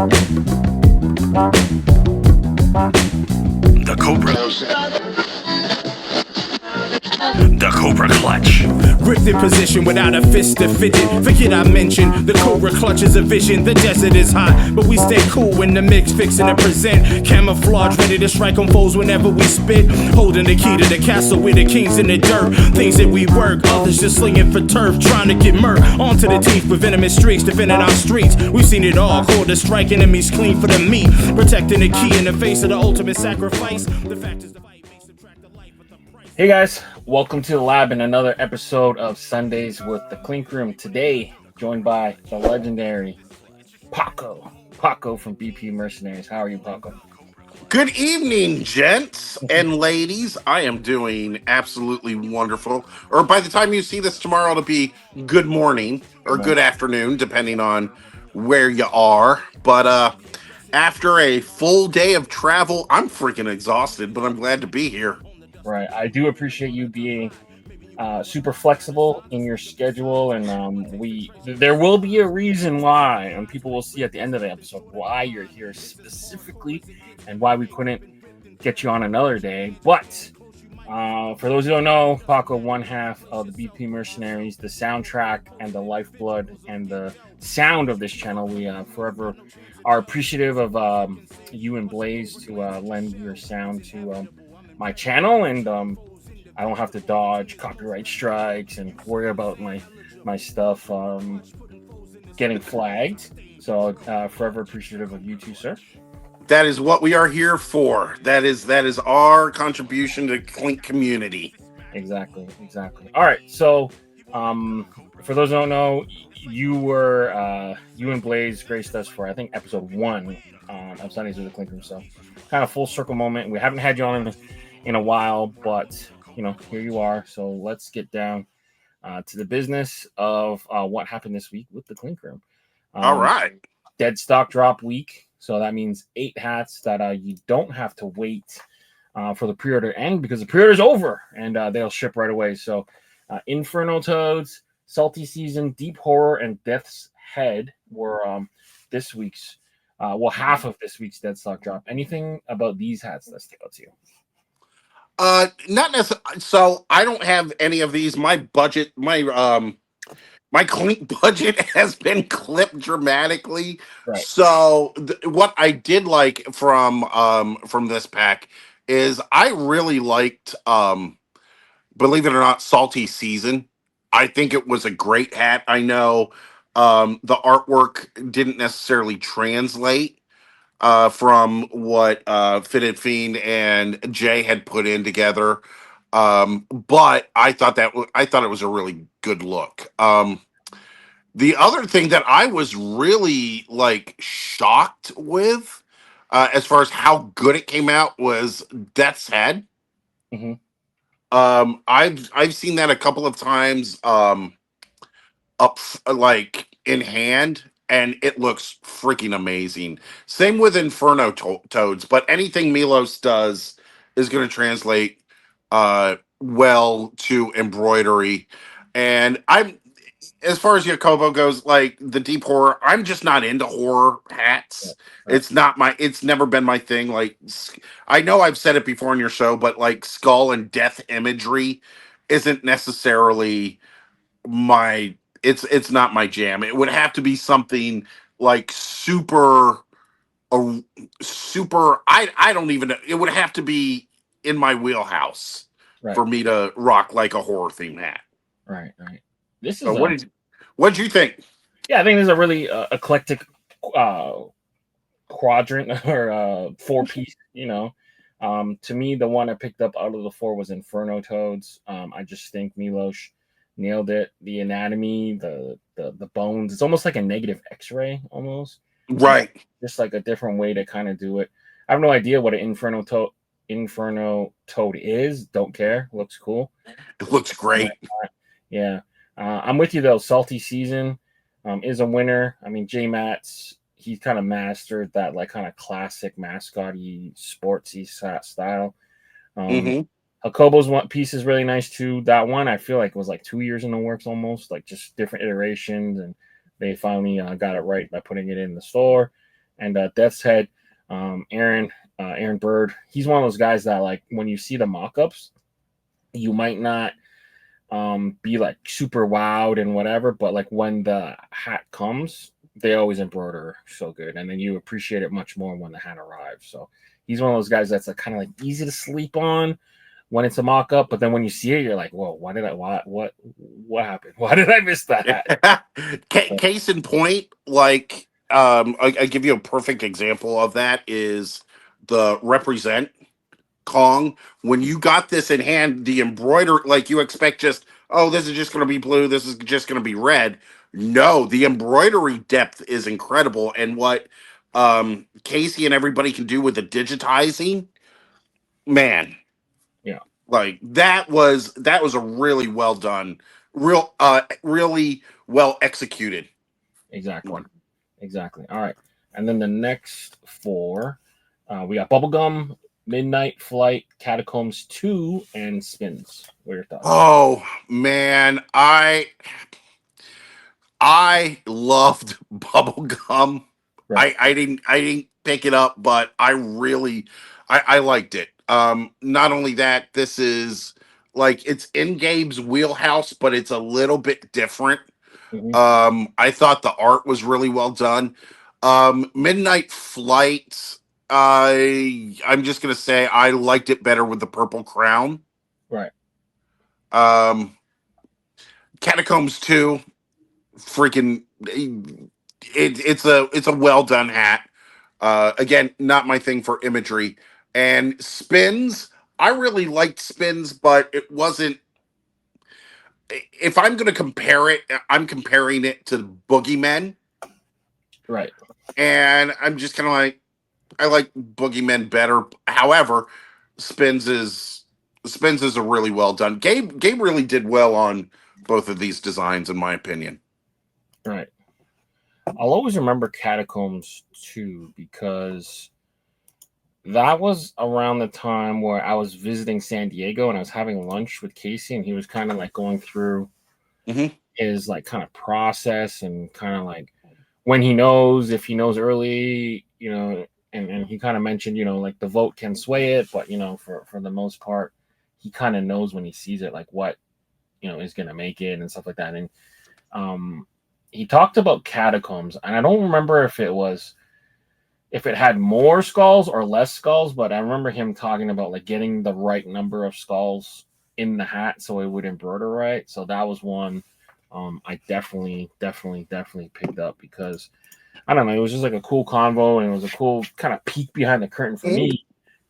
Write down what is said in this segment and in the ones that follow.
The Cobra. The Cobra Clutch. Gripped in position without a fist to fidget. Forget I mentioned the Cobra Clutch is a vision. The desert is hot, but we stay cool when the mix fixing to present. Camouflage ready to strike on foes whenever we spit. Holding the key to the castle with the kings in the dirt. Things that we work, others just slinging for turf, trying to get murk. Onto the teeth with venomous streaks, defending our streets. We've seen it all, called to strike enemies clean for the meat. Protecting the key in the face of the ultimate sacrifice. The fact is the fight may subtract the life with the price. Hey guys, welcome to the lab and another episode of Sundaze with the Clink Room. Today, joined by the legendary Paco. Paco from BP Mercenaries. How are you, Paco? Good evening, gents and ladies. I am doing absolutely wonderful. Or by the time you see this tomorrow, it'll be good morning or good afternoon, depending on where you are. But after a full day of travel, I'm freaking exhausted, but I'm glad to be here. Right. I do appreciate you being super flexible in your schedule, and there will be a reason why, and people will see at the end of the episode why you're here specifically and why we couldn't get you on another day. But for those who don't know, Paco, one half of the BP Mercenaries, the soundtrack and the lifeblood and the sound of this channel. We forever are appreciative of you and Blaze to lend your sound to my channel, and I don't have to dodge copyright strikes and worry about my stuff getting flagged. So forever appreciative of you too, sir. That is what we are here for. That is our contribution to the Clink community. Exactly. All right, so for those who don't know, you and Blaze graced us for, I think, episode 1 of Sundays with the Clink Room. So kind of full circle moment. We haven't had you on in a while, but here you are. So let's get down to the business of what happened this week with the Clink Room. All right. Deadstock Drop week. So that means 8 hats that you don't have to wait for the pre-order end, because the pre-order is over and they'll ship right away. So Inferno Toads, Salty Season, Deep Horror, and Death's Head were this week's, half of this week's Deadstock Drop. Anything about these hats that stick out to you? Not necessarily. So I don't have any of these. My budget, my Clink budget has been clipped dramatically. Right. So what I did like from this pack is I really liked, believe it or not, Salty Season. I think it was a great hat. I know the artwork didn't necessarily translate from what Fitted Fiend and Jay had put in together, but I thought it was a really good look. The other thing that I was really shocked with, as far as how good it came out, was Death's Head. Mm-hmm. I've seen that a couple of times up in hand, and it looks freaking amazing. Same with Inferno Toads, but anything Milos does is going to translate well to embroidery. And as far as Jacobo goes, the Deep Horror, I'm just not into horror hats. Yeah. Right. It's never been my thing. I know I've said it before on your show, but skull and death imagery isn't necessarily it's not my jam. It would have to be something super, I don't even know. It would have to be in my wheelhouse for me to rock a horror theme hat. Right. This is what did you think? Yeah, I think this is a really eclectic quadrant or 4-piece. To me, the one I picked up out of the 4 was Inferno Toads. I just think Milos nailed it. The anatomy, the bones. It's almost like a negative X-ray, almost. Right. Just like a different way to kind of do it. I have no idea what an Inferno Toad is. Don't care. Looks cool. It looks great. Yeah. I'm with you though. Salty Season is a winner. I mean, J Matz, he kind of mastered that kind of classic mascot-y, sportsy style. Jacobo's one piece is really nice too. That one I feel like was 2 years in the works almost, just different iterations, and they finally got it right by putting it in the store. And Death's Head, Aaron Bird, he's one of those guys that like when you see the mock-ups, you might not be like super wowed and whatever, but like when the hat comes, they always embroider so good, and then you appreciate it much more when the hat arrives. So he's one of those guys that's like kind of like easy to sleep on when it's a mock-up, but then when you see it, you're like, whoa, what happened? Why did I miss that? Case in point, like I give you a perfect example of that is the represent Kong. When you got this in hand, the embroider, like you expect just, oh, this is just going to be blue, this is just going to be red. No, the embroidery depth is incredible, and what Casey and everybody can do with the digitizing, man, Yeah, like that was a really well done, really well executed exactly. one. Exactly. All right. And then the next four, we got Bubblegum, Midnight Flight, Catacombs 2, and Spins. What are your thoughts? Oh man, I loved bubblegum. Right. I didn't pick it up, but I liked it. Not only that, this is like it's in Gabe's wheelhouse, but it's a little bit different. Hmm. I thought the art was really well done. Midnight Flight, I'm just gonna say I liked it better with the purple crown. Right. Um, Catacombs 2, freaking it's a well done hat. Again, not my thing for imagery. And Spins, I really liked Spins, but it wasn't. If I'm going to compare it, I'm comparing it to Boogeymen, Right. and I'm just kind of like, I like Boogeymen better. However, Spins is Spins is a really well done. Gabe really did well on both of these designs, in my opinion. Right. I'll always remember Catacombs 2 because that was around the time where I was visiting San Diego and I was having lunch with Casey, and he was kind of like going through Mhm. his like kind of process and kind of like when he knows, if he knows early, and he kind of mentioned, like the vote can sway it, but for the most part, he kind of knows when he sees it, like what is gonna make it and stuff like that. And he talked about Catacombs, and I don't remember if it had more skulls or less skulls, but I remember him talking about like getting the right number of skulls in the hat so it would embroider right. So that was one I definitely picked up because I don't know, it was just like a cool convo, and it was a cool kind of peek behind the curtain for me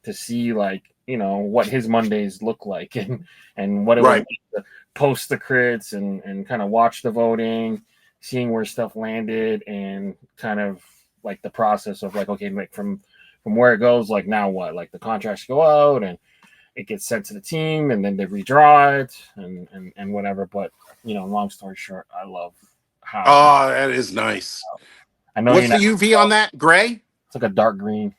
to see like what his Mondays look like and what it was Right. like to post the crits and kind of watch the voting, seeing where stuff landed, and kind of like the process of like, okay, like from where it goes, like now what, like the contracts go out and it gets sent to the team and then they redraw it and whatever. But long story short, I love how Oh, that is nice. I know What's you're the not. UV on that? Gray? It's like a dark green.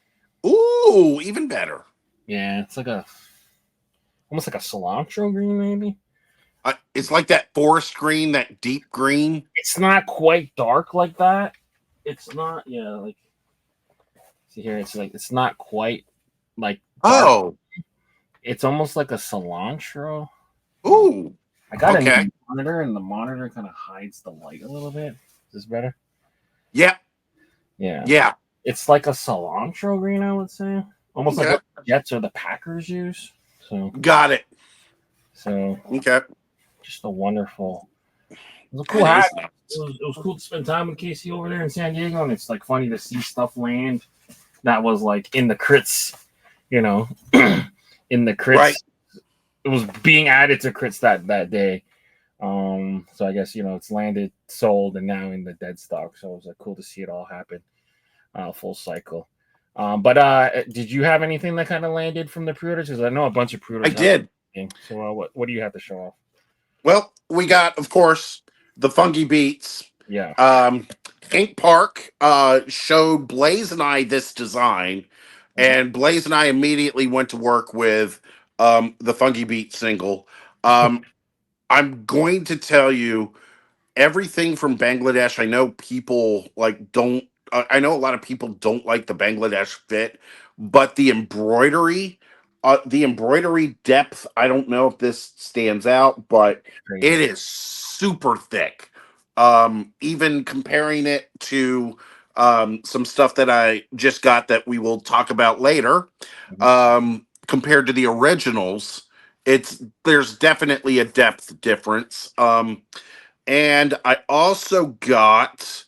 Ooh, even better. Yeah, it's like almost like a cilantro green, maybe. It's like that forest green, that deep green. It's not quite dark like that. It's not. Yeah, like see here. It's like it's not quite like dark. Oh, It's almost like a cilantro. ooh, I got a okay. new monitor, and the monitor kind of hides the light a little bit. Is this better? Yeah, Yeah. yeah. It's like a cilantro green, I would say. Almost like Okay. what the Jets or the Packers use. Got it. So Okay. just a wonderful. It was a cool That hat. is nice. It was cool to spend time with Casey over there in San Diego, and it's like funny to see stuff land that was like in the crits, in the crits. Right. It was being added to crits that day. So I guess it's landed, sold, and now in the dead stock. So it was like cool to see it all happen, full cycle. But did you have anything that kind of landed from the pre-orders? Because I know a bunch of I pre-orders. did. So what do you have to show off? Well, we got, of course, the Funky Beats. Yeah. Ink Park showed Blaze and I this design, and Blaze and I immediately went to work with the Funky Beat single. I'm going to tell you everything from Bangladesh. I know people like don't I know a lot of people don't like the Bangladesh fit, but the embroidery depth, I don't know if this stands out, but Crazy. it is super thick. Even comparing it to some stuff that I just got that we will talk about later, compared to the originals, there's definitely a depth difference. And I also got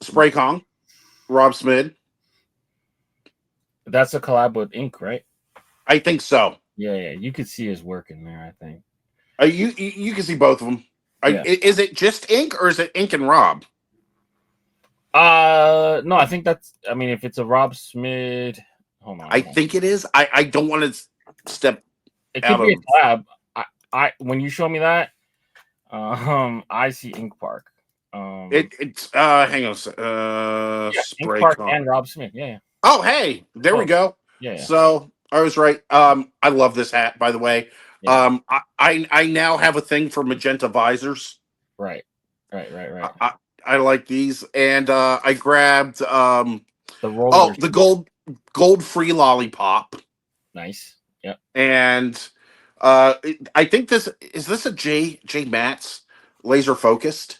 Spray Kong, Rob Smith. That's a collab with Ink, right? I think so. Yeah. You could see his work in there, I think. You can see both of them. Yeah. Is it just Ink or is it Ink and Rob? No, I think that's. I mean, if it's a Rob Smith, hold on. I think it is. I don't want to step It out could be of. a collab. I when you show me that, I see Ink Park. It's hang on a sec. Yeah, Ink Spray Park Kong. and Rob Smith. Yeah. Oh, hey, there we go. Yeah. So I was right. I love this hat, by the way. Yeah. I now have a thing for magenta visors. Right. I like these, and I grabbed The rollers. the gold free lollipop, Nice. Yep. and I think this a J Matt's laser focused.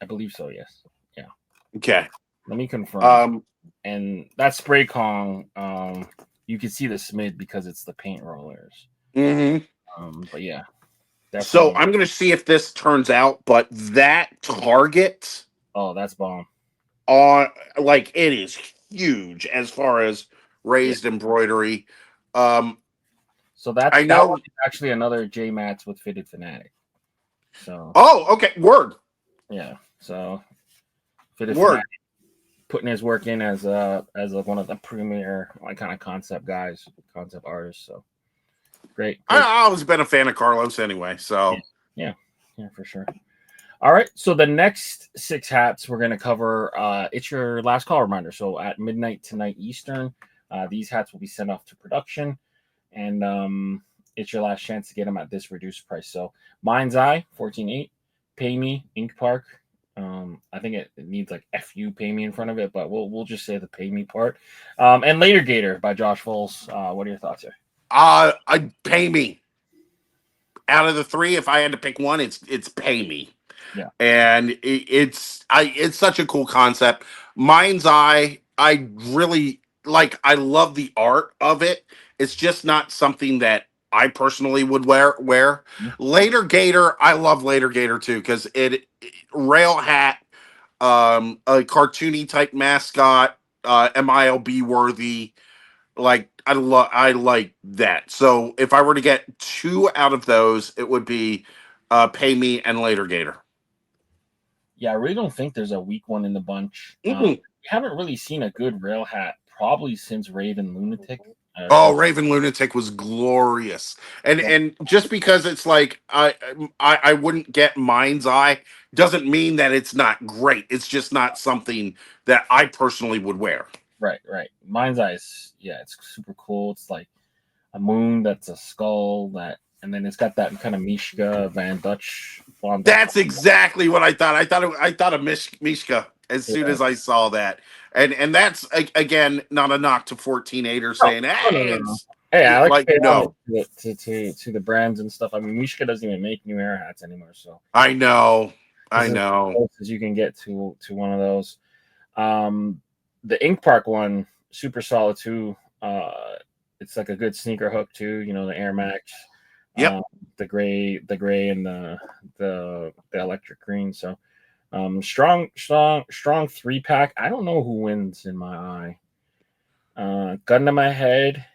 I believe so. Yes. Yeah. Okay. Let me confirm. And that Spray Kong, you can see the Smith because it's the paint rollers. But yeah. Definitely. So I'm gonna see if this turns out, but that target, oh, that's bomb. Like it is huge as far as raised embroidery. So that know one is actually another J Mats with fitted fanatic. So okay, word. Yeah. So fitted word. Fanatic, putting his work in as like one of the premier like kind of concept artists. So great. I've always been a fan of Carlos anyway. So yeah, for sure. All right, so the next 6 hats we're going to cover, it's your last call reminder. So at midnight tonight Eastern, these hats will be sent off to production, and it's your last chance to get them at this reduced price. So Mind's Eye, 14.8, Pay Me, Ink Park. I think it needs like FU Pay Me in front of it, but we'll just say the Pay Me part. And Later Gator by Josh Foles. What are your thoughts here? I'd Pay Me. Out of the 3, if I had to pick one, it's Pay Me. Yeah, and it's such a cool concept. Mind's Eye, I really like. I love the art of it. It's just not something that I personally would wear. Later Gator, I love Later Gator too because it rail hat, a cartoony type mascot, MILB worthy. Like I like that. So if I were to get 2 out of those, it would be Pay Me and Later Gator. Yeah, I really don't think there's a weak one in the bunch. We haven't really seen a good rail hat probably since Raven Lunatic. Raven Lunatic was glorious, and just because it's like I wouldn't get Mind's Eye doesn't mean that it's not great. It's just not something that I personally would wear. Right. Mind's Eye is it's super cool. It's like a moon that's a skull and then it's got that kind of Mishka Van Dutch. That's exactly what I thought. I thought of Mishka as soon as I saw that, and that's again not a knock to 14.8 saying hey, I like to to the brands and stuff. I mean, Mishka doesn't even make new air hats anymore, so I know. As close as you can get to one of those. The Ink Park one, super solid too. It's like a good sneaker hook too. You know, the Air Max. Yep. The gray and the electric green. So strong 3-pack. I don't know who wins in my eye. Gun to my head.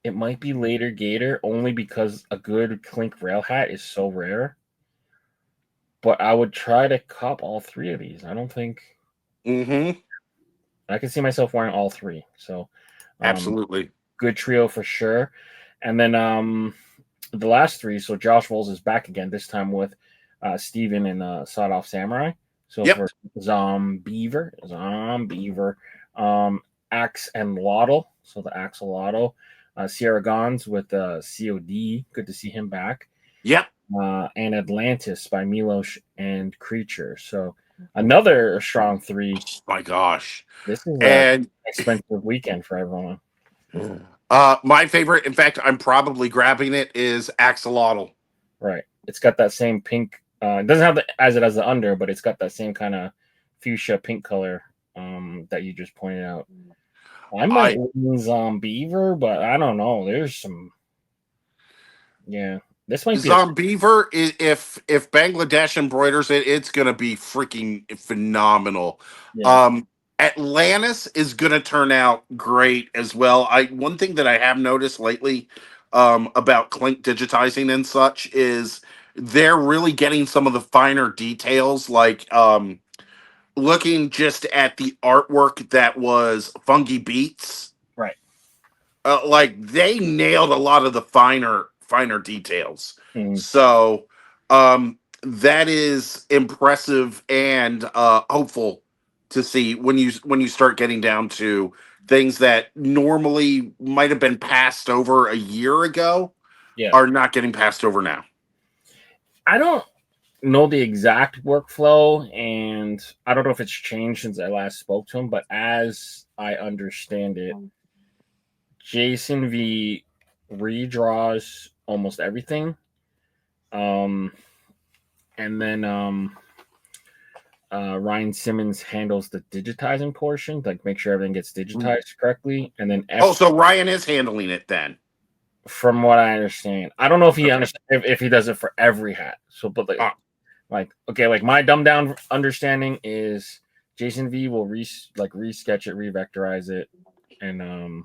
It might be Later Gator only because a good Clink rail hat is so rare. But I would try to cop all 3 of these. I don't think I can see myself wearing all 3. So absolutely good trio for sure. And then the last 3, so Josh Voles is back again, this time with Steven and Sawed Off Samurai. So for Zombiever, Axe and Lotto. So the Axolotl. Sierra Gons with COD. Good to see him back. Yep. and Atlantis by Milos and Creature. So another strong 3. My gosh. This is a And expensive weekend for everyone. my favorite, in fact, I'm probably grabbing it, is Axolotl. Right. It's got that same pink. It doesn't have as it has the under, but it's got that same kind of fuchsia pink color that you just pointed out. I might lean Zombiever, but I don't know. There's some. Yeah, this might be. Zombiever, if Bangladesh embroiders it, it's gonna be freaking phenomenal. Yeah. Atlantis is gonna turn out great as well. One thing that I have noticed lately about Clink digitizing and such is they're really getting some of the finer details, like looking just at the artwork that was Fungi Beats. Right. Like they nailed a lot of the finer details. Mhm. So that is impressive and hopeful to see when you start getting down to things that normally might have been passed over a year ago Yeah. are not getting passed over now. I don't know the exact workflow, and I don't know if it's changed since I last spoke to him, but as I understand it, Jason V redraws almost everything. And then Ryan Simmons handles the digitizing portion, like make sure everything gets digitized correctly. And then So Ryan is handling it then. From what I understand, I don't know if he if he does it for every hat. So, but like my dumbed down understanding is Jason V will resketch it, revectorize it, and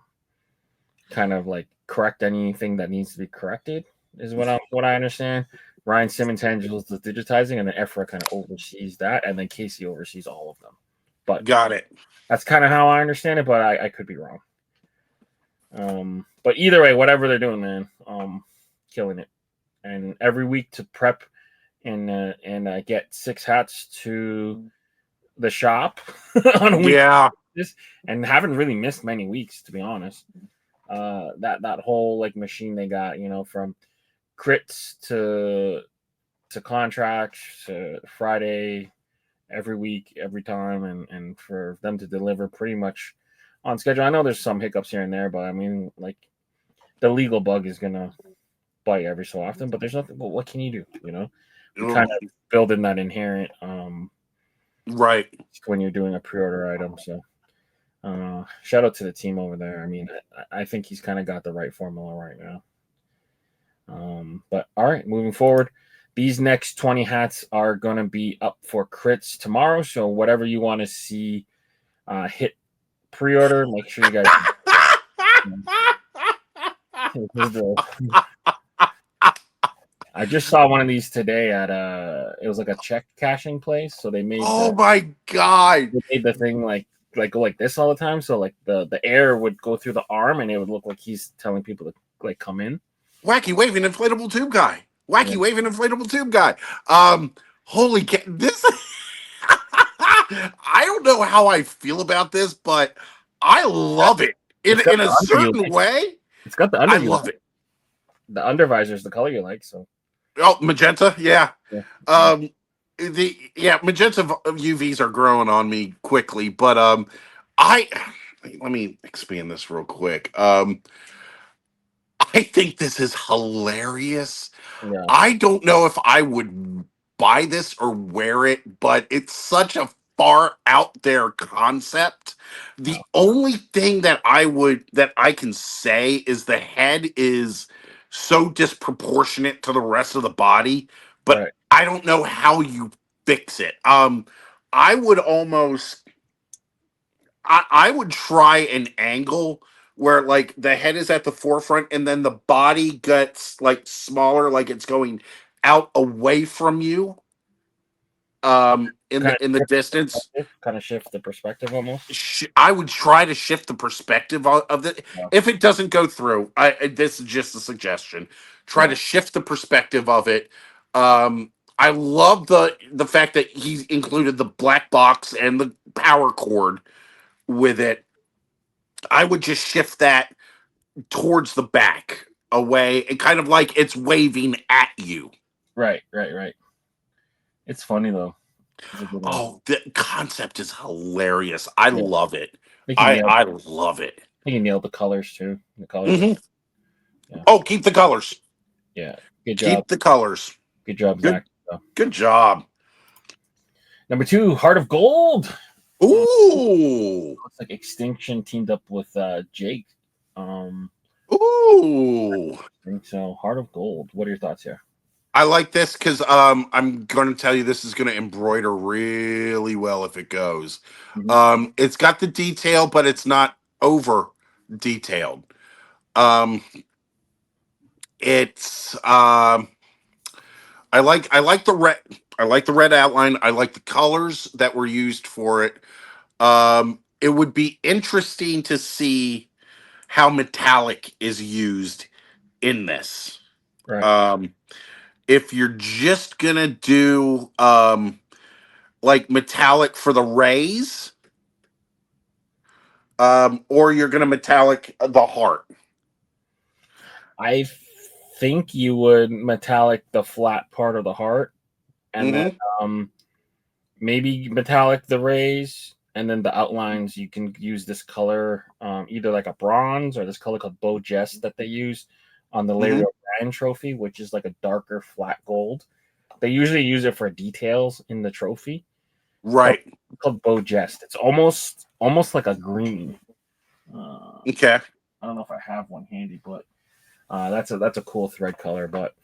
kind of like correct anything that needs to be corrected. Is what I understand. Ryan Simmons handles the digitizing, and then Efra kind of oversees that, and then Casey oversees all of them. But got it. That's kind of how I understand it, but I could be wrong. But either way, whatever they're doing, man, killing it. And every week to prep and get 6 hats to the shop on a week. Yeah. And haven't really missed many weeks, to be honest. That whole like machine they got, from crits to contracts to Friday, every week, every time, and for them to deliver pretty much on schedule. I know there's some hiccups here and there, but I mean, like the legal bug is gonna bite every so often. But there's nothing. Well, what can you do? You kind of build in that inherent right when you're doing a pre-order item. So shout out to the team over there. I mean, I think he's kind of got the right formula right now. But all right, moving forward, these next 20 hats are going to be up for crits tomorrow. So whatever you want to see hit pre-order, make sure you guys. I just saw one of these today at it was like a check cashing place. So they made my god, they made the thing like go like this all the time. So like the air would go through the arm and it would look like he's telling people to like come in. Wacky waving inflatable tube guy. Waving inflatable tube guy. Holy this I don't know how I feel about this, but I love it in a certain way. It's got the under. I love it. The under visor is the color you like, so. Oh, magenta, yeah. Yeah. Magenta UVs are growing on me quickly, but let me expand this real quick. I think this is hilarious. Yeah. I don't know if I would buy this or wear it, but it's such a far out there concept. The only thing that I can say is the head is so disproportionate to the rest of the body, but right. I don't know how you fix it. I would almost I would try an angle where like the head is at the forefront and then the body gets like smaller, like it's going out away from you. In the distance, kind of shift the perspective almost. I would try to shift the perspective of it. Yeah. If it doesn't go through, this is just a suggestion. Try to shift the perspective of it. I love the fact that he's included the black box and the power cord with it. I would just shift that towards the back away and kind of like it's waving at you. Right. It's funny though. It's a good one. Oh, the concept is hilarious. I Yeah. love it. They can nail. I love it. They can nail the colors too. The colors. hmm Yeah. Oh, keep the colors. Yeah. Good job. Keep the colors. Good job, Good, Zach. So, good job. number 2, Heart of Gold. Ooh, Looks like Extinction teamed up with Jake. Um, ooh. I think so. Heart of Gold. What are your thoughts here? I like this because I'm going to tell you this is going to embroider really well if it goes. Mhm. It's got the detail, but it's not over detailed. Um, it's I like the red. I like the red outline. I like the colors that were used for it. It would be interesting to see how metallic is used in this. Right. Um, if you're just gonna do like metallic for the rays, or you're gonna metallic the heart. I think you would metallic the flat part of the heart, and then Mm-hmm. maybe metallic the rays, and then the outlines. You can use this color, either like a bronze or this color called Beau Jest that they use on the Mm-hmm. Larry O'Brien trophy, which is like a darker flat gold. They usually use it for details in the trophy. Right. It's called Beau Jest. It's almost like a green. Okay. I don't know if I have one handy, but that's a cool thread color. But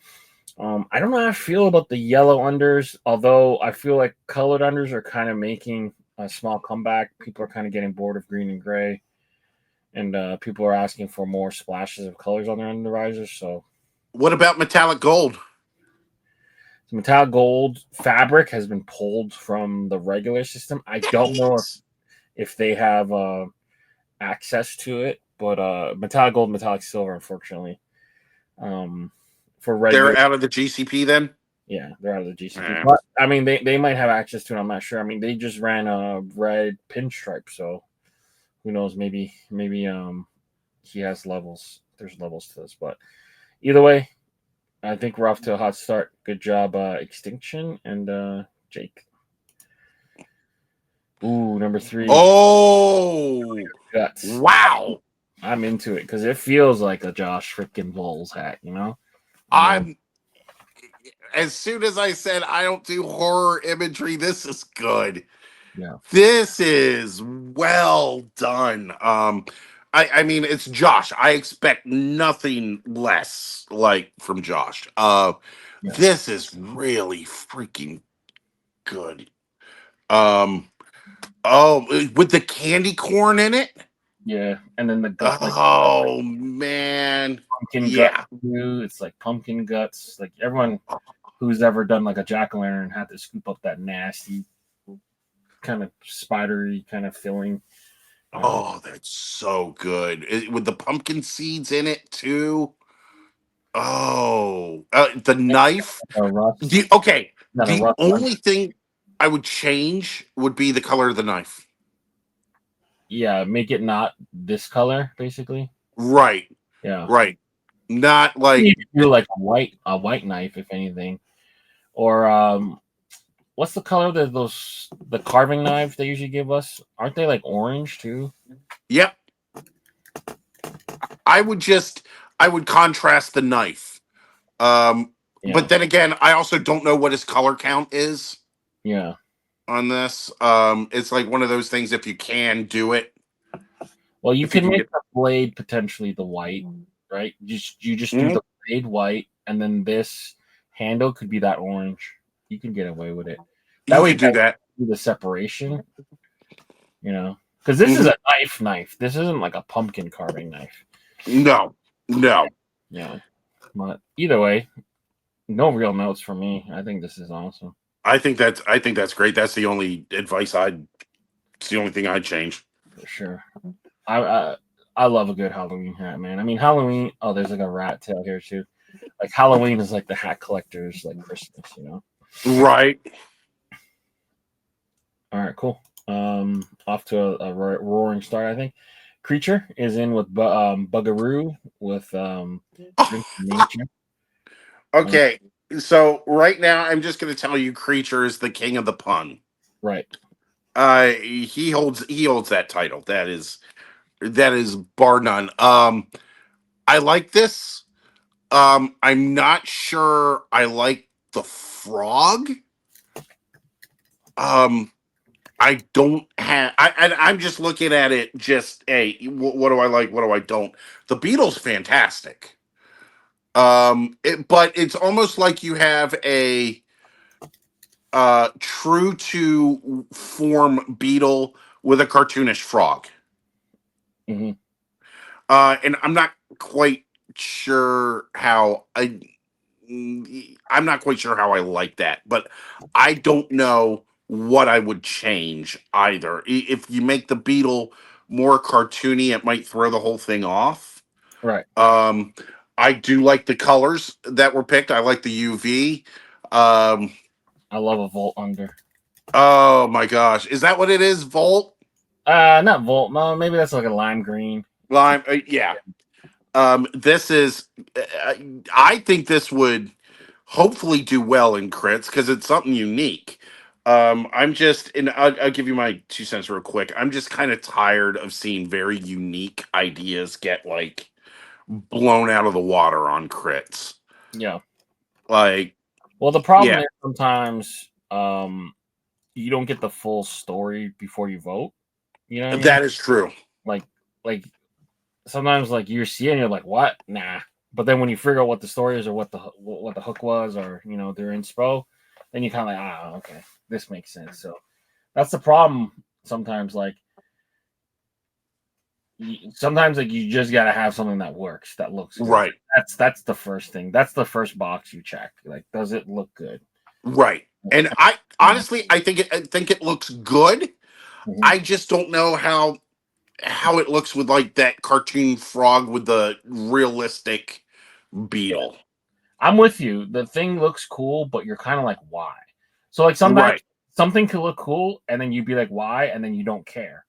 I don't know how I feel about the yellow unders, although I feel like colored unders are kind of making a small comeback. People are kind of getting bored of green and gray, and people are asking for more splashes of colors on their undervisors. So What about metallic gold? the metallic gold fabric has been pulled from the regular system. I don't know if they have access to it, but metallic gold, metallic silver, unfortunately, for They're regular. out of the GCP then. Yeah, they're out of the GCP. Eh. But I mean, they might have access to it. I'm not sure. I mean, they just ran a red pinstripe, so who knows? Maybe he has levels. There's levels to this, but either way, I think we're off to a hot start. Good job, Extinction and Jake. Ooh, number 3, Oh, Guts. wow. I'm into it because it feels like a Josh freaking Bowles hat, you know? I'm as soon as I said I don't do horror imagery, this is good. Yeah. This is well done. I mean it's Josh. I expect nothing less like from Josh. Yeah. This is really freaking good. Um oh, with the candy corn in it? Yeah. And then the gut, like Oh man. pumpkin gut Yeah. too. It's like pumpkin guts. Like everyone who's ever done like a jack-o'-lantern had to scoop up that nasty kind of spidery kind of filling. Oh, that's so good. With the pumpkin seeds in it too. Oh, the knife. A rust, Okay, not a the rust one. only thing I would change would be the color of the knife. Yeah, make it not this color, basically. Right, Yeah. right. Not You like could do like a white knife, if anything. Or what's the color that the carving knives they usually give us? Aren't they like orange too? yep. I would just I would contrast the knife. Yeah. But then again, I also don't know what his color count is Yeah. on this. It's like one of those things. If you can do it, Well, you if you can can make get. the blade potentially the white, right? You just do Mhm. the blade white, and then this handle could be that orange. You can get away with it. That You way, could you do guys that. do the separation, because this is Mhm. a knife. This isn't like a pumpkin carving knife. No, no. Yeah. But either way, no real notes for me. I think this is awesome. I think that's great. That's the only advice I'd. It's the only thing I'd change. For sure. I love a good Halloween hat, man. I mean, Halloween. Oh, there's like a rat tail here too. Like Halloween is like the hat collectors, like Christmas. Right. All right, cool. Off to a roaring start, I think. Creature is in with Bugaroo with Drink of Nature. Okay. So right now, I'm just going to tell you, Creature is the king of the pun. Right. He holds that title. That is bar none. I like this. I'm not sure I like the frog. I don't have. I'm just looking at it. Just hey, what do I like? What do I don't? The Beatles, fantastic. But it's almost like you have a true to form beetle with a cartoonish frog. Hmm. And I'm not quite sure how I'm not quite sure how I like that, but I don't know what I would change either. If you make the beetle more cartoony, it might throw the whole thing off. Right. I do like the colors that were picked. I like the UV. Um, I love a Volt under. oh my gosh, is that what it is? Volt? Not Volt. No, maybe that's like a lime green. Lime? Yeah. This is. Uh, I think this would hopefully do well in crits because it's something unique. I'm just, and I'll give you my 2 cents real quick. I'm just kind of tired of seeing very unique ideas get like blown out of the water on crits. Yeah. Like, Well, the problem yeah, is sometimes you don't get the full story before you vote. You know what I mean? that is true. Like sometimes like you see it and you're like, what? Nah. But then when you figure out what the story is or what the hook was or they're inspo, then you kind of like, okay, this makes sense. So that's the problem. Sometimes like you just gotta have something that works, that looks good. Right, That's the first thing. That's the first box you check. Like, does it look good? right. And I honestly, I think it looks good. Mhm. I just don't know how it looks with like that cartoon frog with the realistic beetle. I'm with you. The thing looks cool, but you're kind of like, why? So like sometimes Right. something could look cool, and then you'd be like, why? And then you don't care,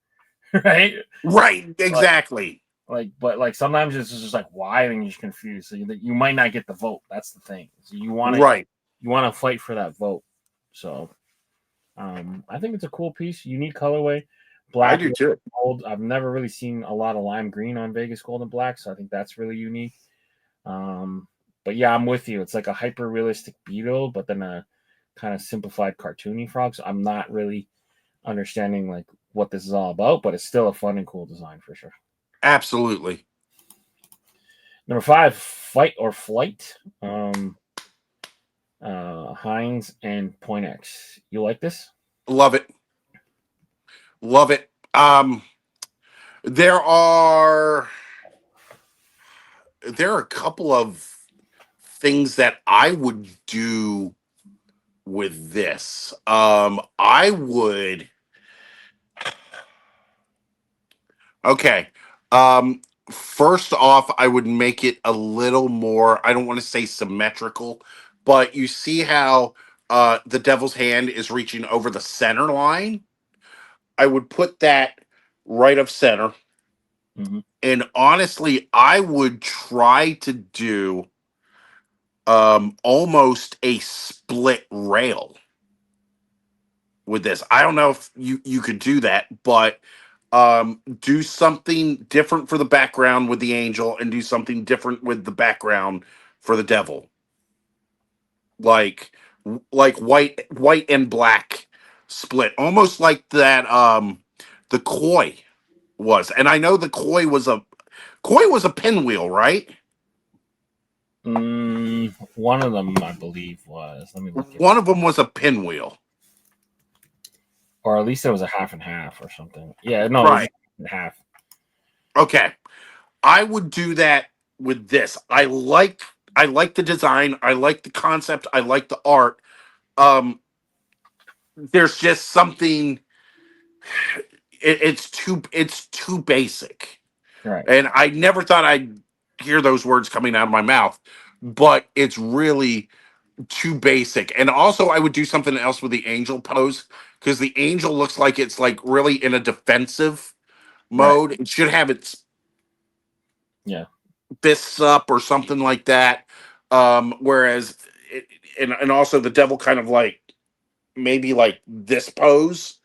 right? Right, Like, exactly. but like sometimes it's just like why, and you're just confused. So you might not get the vote. That's the thing. So Right. you want to fight for that vote. So I think it's a cool piece. Unique colorway, I black do and too. gold. I've never really seen a lot of lime green on Vegas gold and black, so I think that's really unique. But yeah, I'm with you. It's like a hyper realistic beetle, but then a kind of simplified cartoony frog. So I'm not really understanding like what this is all about, but it's still a fun and cool design for sure. Absolutely. Number 5, Fight or Flight. Heinz and Point X. You like this? Love it. Love it. There are a couple of things that I would do with this. I would Okay. First off, I would make it a little more, I don't want to say symmetrical, but you see how the devil's hand is reaching over the center line? I would put that right of center. Mm-hmm. And honestly, I would try to do almost a split rail with this. I don't know if you could do that, but do something different for the background with the angel and do something different with the background for the devil. Like white and black split. Almost like that the koi was. And I know the koi was a pinwheel, right? One of them, I believe, was. Let me look it. One of them was a pinwheel. Or at least it was a half and half or something. Yeah, no, it was Right. half. Okay. I would do that with this. I like the design. I like the concept. I like the art. There's just something. It's too basic, Right. and I never thought I'd hear those words coming out of my mouth. But it's really too basic. And also, I would do something else with the angel pose because the angel looks like it's like really in a defensive Right. mode. It should have its Yeah. fists up or something like that. Whereas and also the devil kind of like maybe like this pose,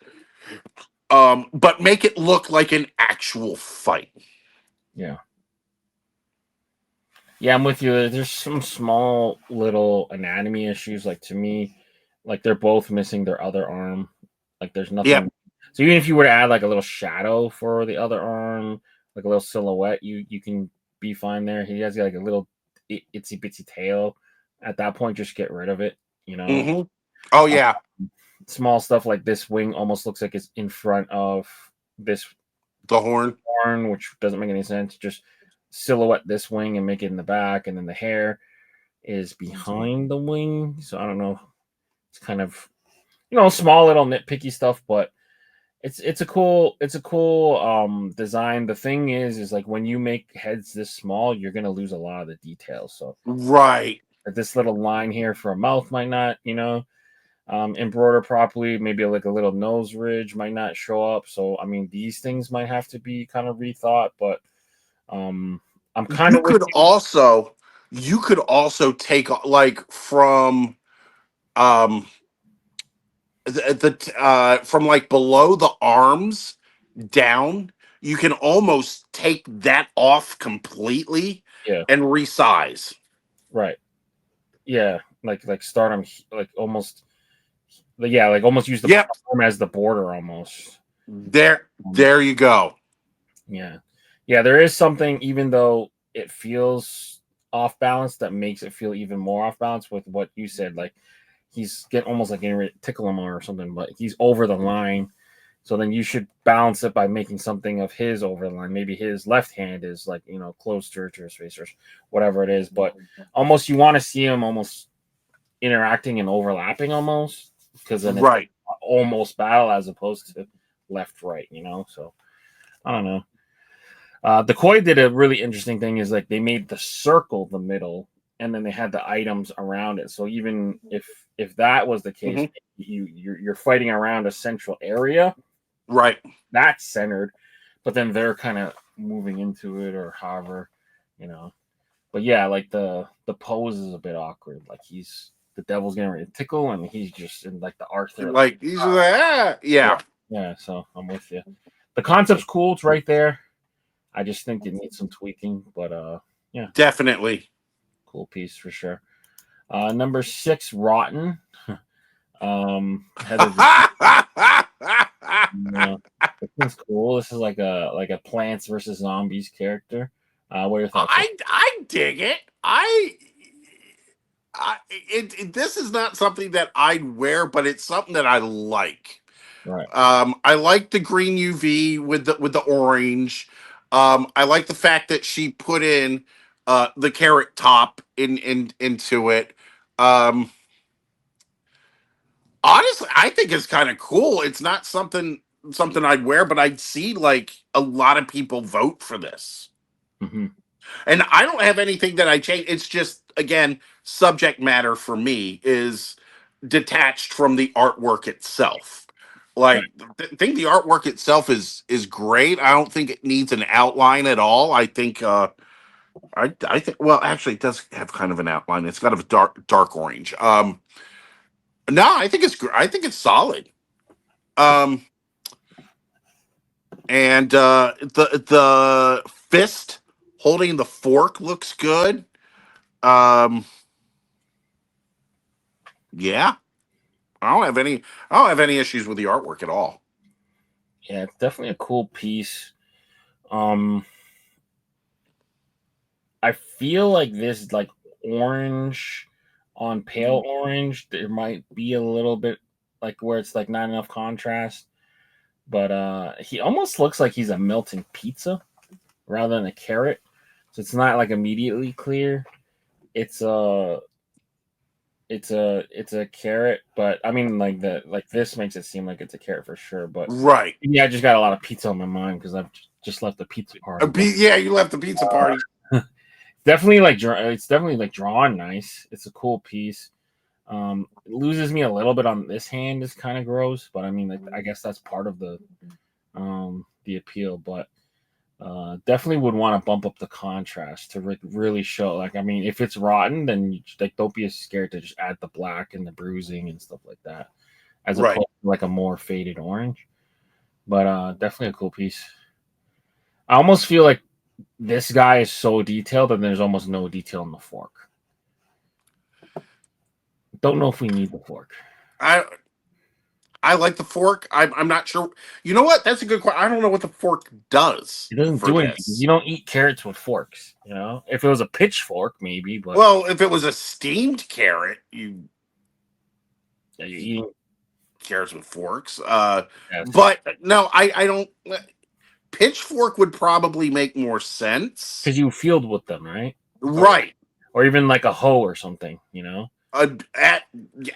but make it look like an actual fight. Yeah. Yeah, I'm with you. There's some small little anatomy issues. Like to me, like they're both missing their other arm. Like there's Yep. nothing. So even if you were to add like a little shadow for the other arm, like a little silhouette, you can be fine there. He has like a little itsy bitsy tail. At that point, just get rid of it. You know, Mm-hmm. Oh uh, yeah, small stuff like this wing almost looks like it's in front of this the horn. horn, which doesn't make any sense. Just silhouette this wing and make it in the back, and then the hair is behind the wing. So I don't know. It's kind of small little nitpicky stuff, but it's a cool design. The thing is like when you make heads this small, you're gonna lose a lot of the details. So Right. this little line here for a mouth might not, embroider properly. Maybe like a little nose ridge might not show up. So I mean, these things might have to be kind of rethought. But I'm kind You of with could you. also take like from um from like below the arms down, you can almost take that off completely Yeah, and resize. right. Yeah, like start them like almost. Yeah, like almost use the Yep. platform as the border almost. Um, There you go. yeah, yeah. There is something, even though it feels off balance, that makes it feel even more off balance with what you said. Like he's getting almost like getting ready to tickle him or something, but he's over the line. So then you should balance it by making something of his over the line. Maybe his left hand is like close to his face or whatever it is. But almost you want to see him almost interacting and overlapping almost, because then it's Right. almost battle as opposed to left right. So I don't know. The Koi did a really interesting thing, is like they made the circle the middle, and then they had the items around it. So even if that was the case, Mhm. you're fighting around a central area Right. that's centered, but then they're kind of moving into it or however, you know. But yeah, like the pose is a bit awkward. Like the devil's getting ready to tickle, and he's just in like the Arthur. Like these are like, Yeah, yeah, yeah. So I'm with you. The concept's cool. It's right there. I just think it needs some tweaking, but yeah, definitely. cool piece for sure. Number 6, Rotten. Heather, this is cool. This is like a Plants versus Zombies character. What are your thoughts? I dig it. This is not something that I'd wear, but it's something that I like. Right. I like the green UV with the orange. I like the fact that she put in the carrot top into it. Um, Honestly, I think it's kind of cool. It's not something I'd wear, but I'd see like a lot of people vote for this. Mm-hmm. And I don't have anything that I change. It's just again, subject matter for me is detached from the artwork itself. Right. Like think the artwork itself is great. I don't think it needs an outline at all. I think I think well actually it does have kind of an outline. It's got a dark orange. No, I think I think it's solid. Um and the fist holding the fork looks good. Um yeah. I don't have any issues with the artwork at all. Yeah, it's definitely a cool piece. Um, I feel like this like orange on pale orange, there might be a little bit like where it's like not enough contrast, but he almost looks like he's a melting pizza rather than a carrot. So it's not like immediately clear. It's a it's a carrot, but I mean like this makes it seem like it's a carrot for sure. But Right. yeah, I just got a lot of pizza on my mind because I've just left the pizza party. Yeah, you left the pizza party. Definitely like it's definitely like drawn nice. It's a cool piece. It loses me a little bit on this hand. Is kind of gross, but I mean, like, I guess that's part of the appeal. But Definitely would want to bump up the contrast to really show. Like, I mean, if it's rotten, then like don't be as scared to just add the black and the bruising and stuff like that, as Right. opposed to like a more faded orange. But definitely a cool piece. I almost feel like this guy is so detailed, and there's almost no detail in the fork. Don't know if we need the fork. I like the fork. I'm not sure. You know what? That's a good question. I don't know what the fork does It doesn't for do anything. this. You don't eat carrots with forks. You know, if it was a pitchfork, maybe, but Well, if it was a steamed carrot, you yeah, you eat eat. carrots with forks. Yes. But no, I don't. Pitchfork would probably make more sense. Because you field with them, right? Right. Or even like a hoe or something, you know?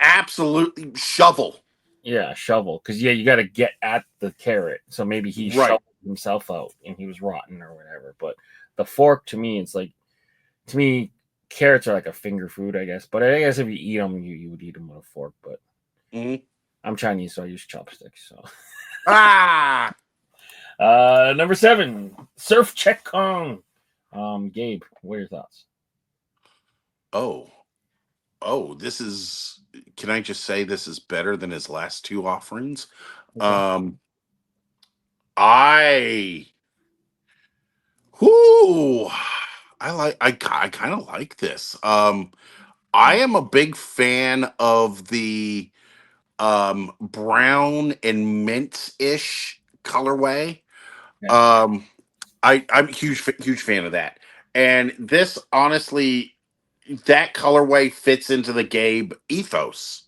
Absolutely shovel. Yeah, shovel. Because yeah, you got to get at the carrot. So maybe he Right. shoveled himself out and he was rotten or whatever. But the fork, to me, it's like, to me, carrots are like a finger food, I guess. But I guess if you eat them, you would eat them with a fork. But I'm Chinese, so I use chopsticks. So number 7, Surf Check Kong. Gabe, what are your thoughts? This is. Can I just say this is better than his last two offerings? Okay. I. Whoo. I kind of like this. I am a big fan of the brown and mint-ish colorway. Yeah. I'm a huge fan of that. And this honestly, that colorway fits into the Gabe ethos.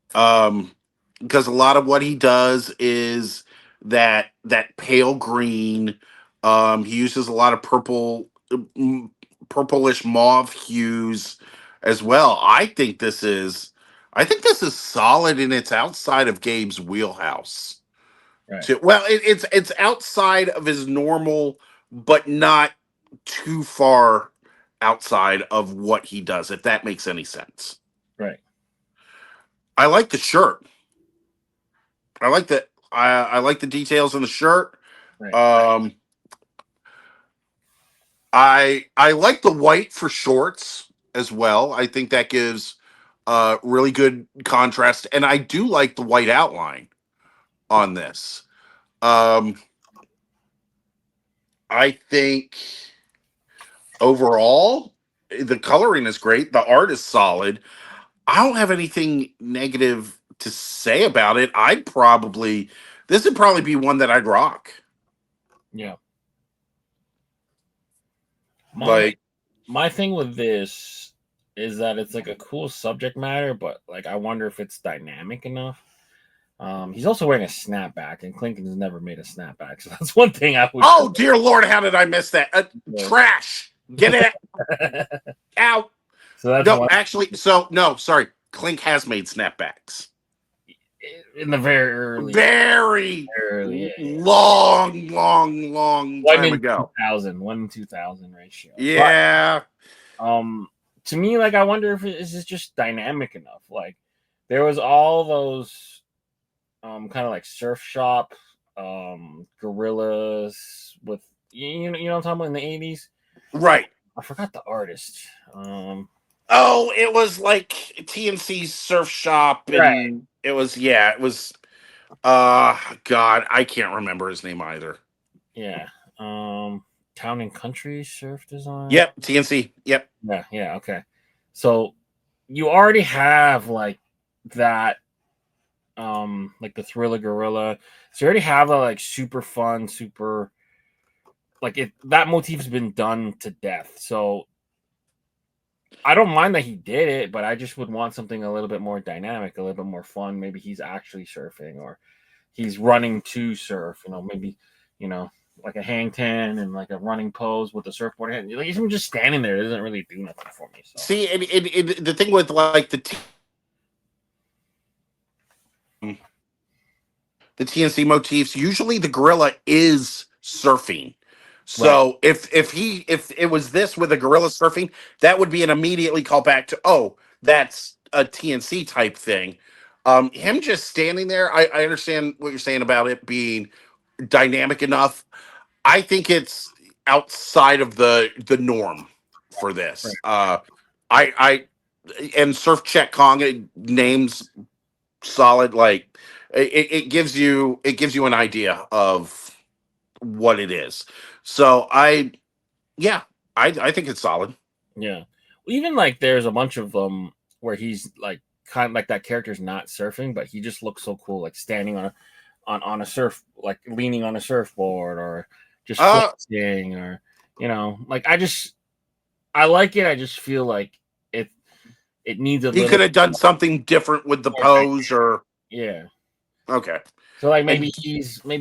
Because a lot of what he does is that pale green. He uses a lot of purplish mauve hues as well. I think this is solid, and it's outside of Gabe's wheelhouse. Right. Well, it's outside of his normal, but not too far outside of what he does, if that makes any sense. Right. I like the shirt. I like the details in the shirt. Right. I like the white for shorts as well. I think that gives really good contrast, and I do like the white outline on this. I think overall the coloring is great. The art is solid. I don't have anything negative to say about it. This would probably be one that I'd rock. Yeah. Like, My thing with this is that it's like a cool subject matter, but like I wonder if it's dynamic enough. He's also wearing a snapback, and Clink has never made a snapback, so that's one thing I would. oh dear Lord, how did I miss that? Trash. Get it out. So that's No, actually, sorry. Clink has made snapbacks in the very early, long time ago. 1 in 2,000 ratio. Yeah. But, to me, like I wonder if it's just dynamic enough. Like there was all those kind of like surf shop gorillas with you know what I'm talking about in the 80s. Right. I forgot the artist. It was like TNC's surf shop, and Right. it was God, I can't remember his name either. Yeah. Town and Country Surf Design. Yep, TNC. Yep. Yeah, okay. So you already have like that like the Thriller Gorilla. So you already have a like super fun, super like that motif's been done to death. So I don't mind that he did it, but I just would want something a little bit more dynamic, a little bit more fun. Maybe he's actually surfing or he's running to surf, maybe, like a hang ten and like a running pose with the surfboard. Like he's just standing there. It doesn't really do nothing for me. So. See, and the thing with like the TNC motifs, usually the gorilla is surfing. So right. if it was this with a gorilla surfing, that would be an immediately call back to that's a TNC type thing. Him just standing there, I understand what you're saying about it being dynamic enough. I think it's outside of the norm for Right. this. I and Surf Check Kong names solid. Like it gives you an idea of what it is. So yeah, I think it's solid. Yeah. Even like there's a bunch of where he's like kind of like that character's not surfing, but he just looks so cool, like standing on a surf, like leaning on a surfboard or just flexing or like I like it. I just feel like it it needs a He little could have done something different with the more pose, or yeah. okay. So like And maybe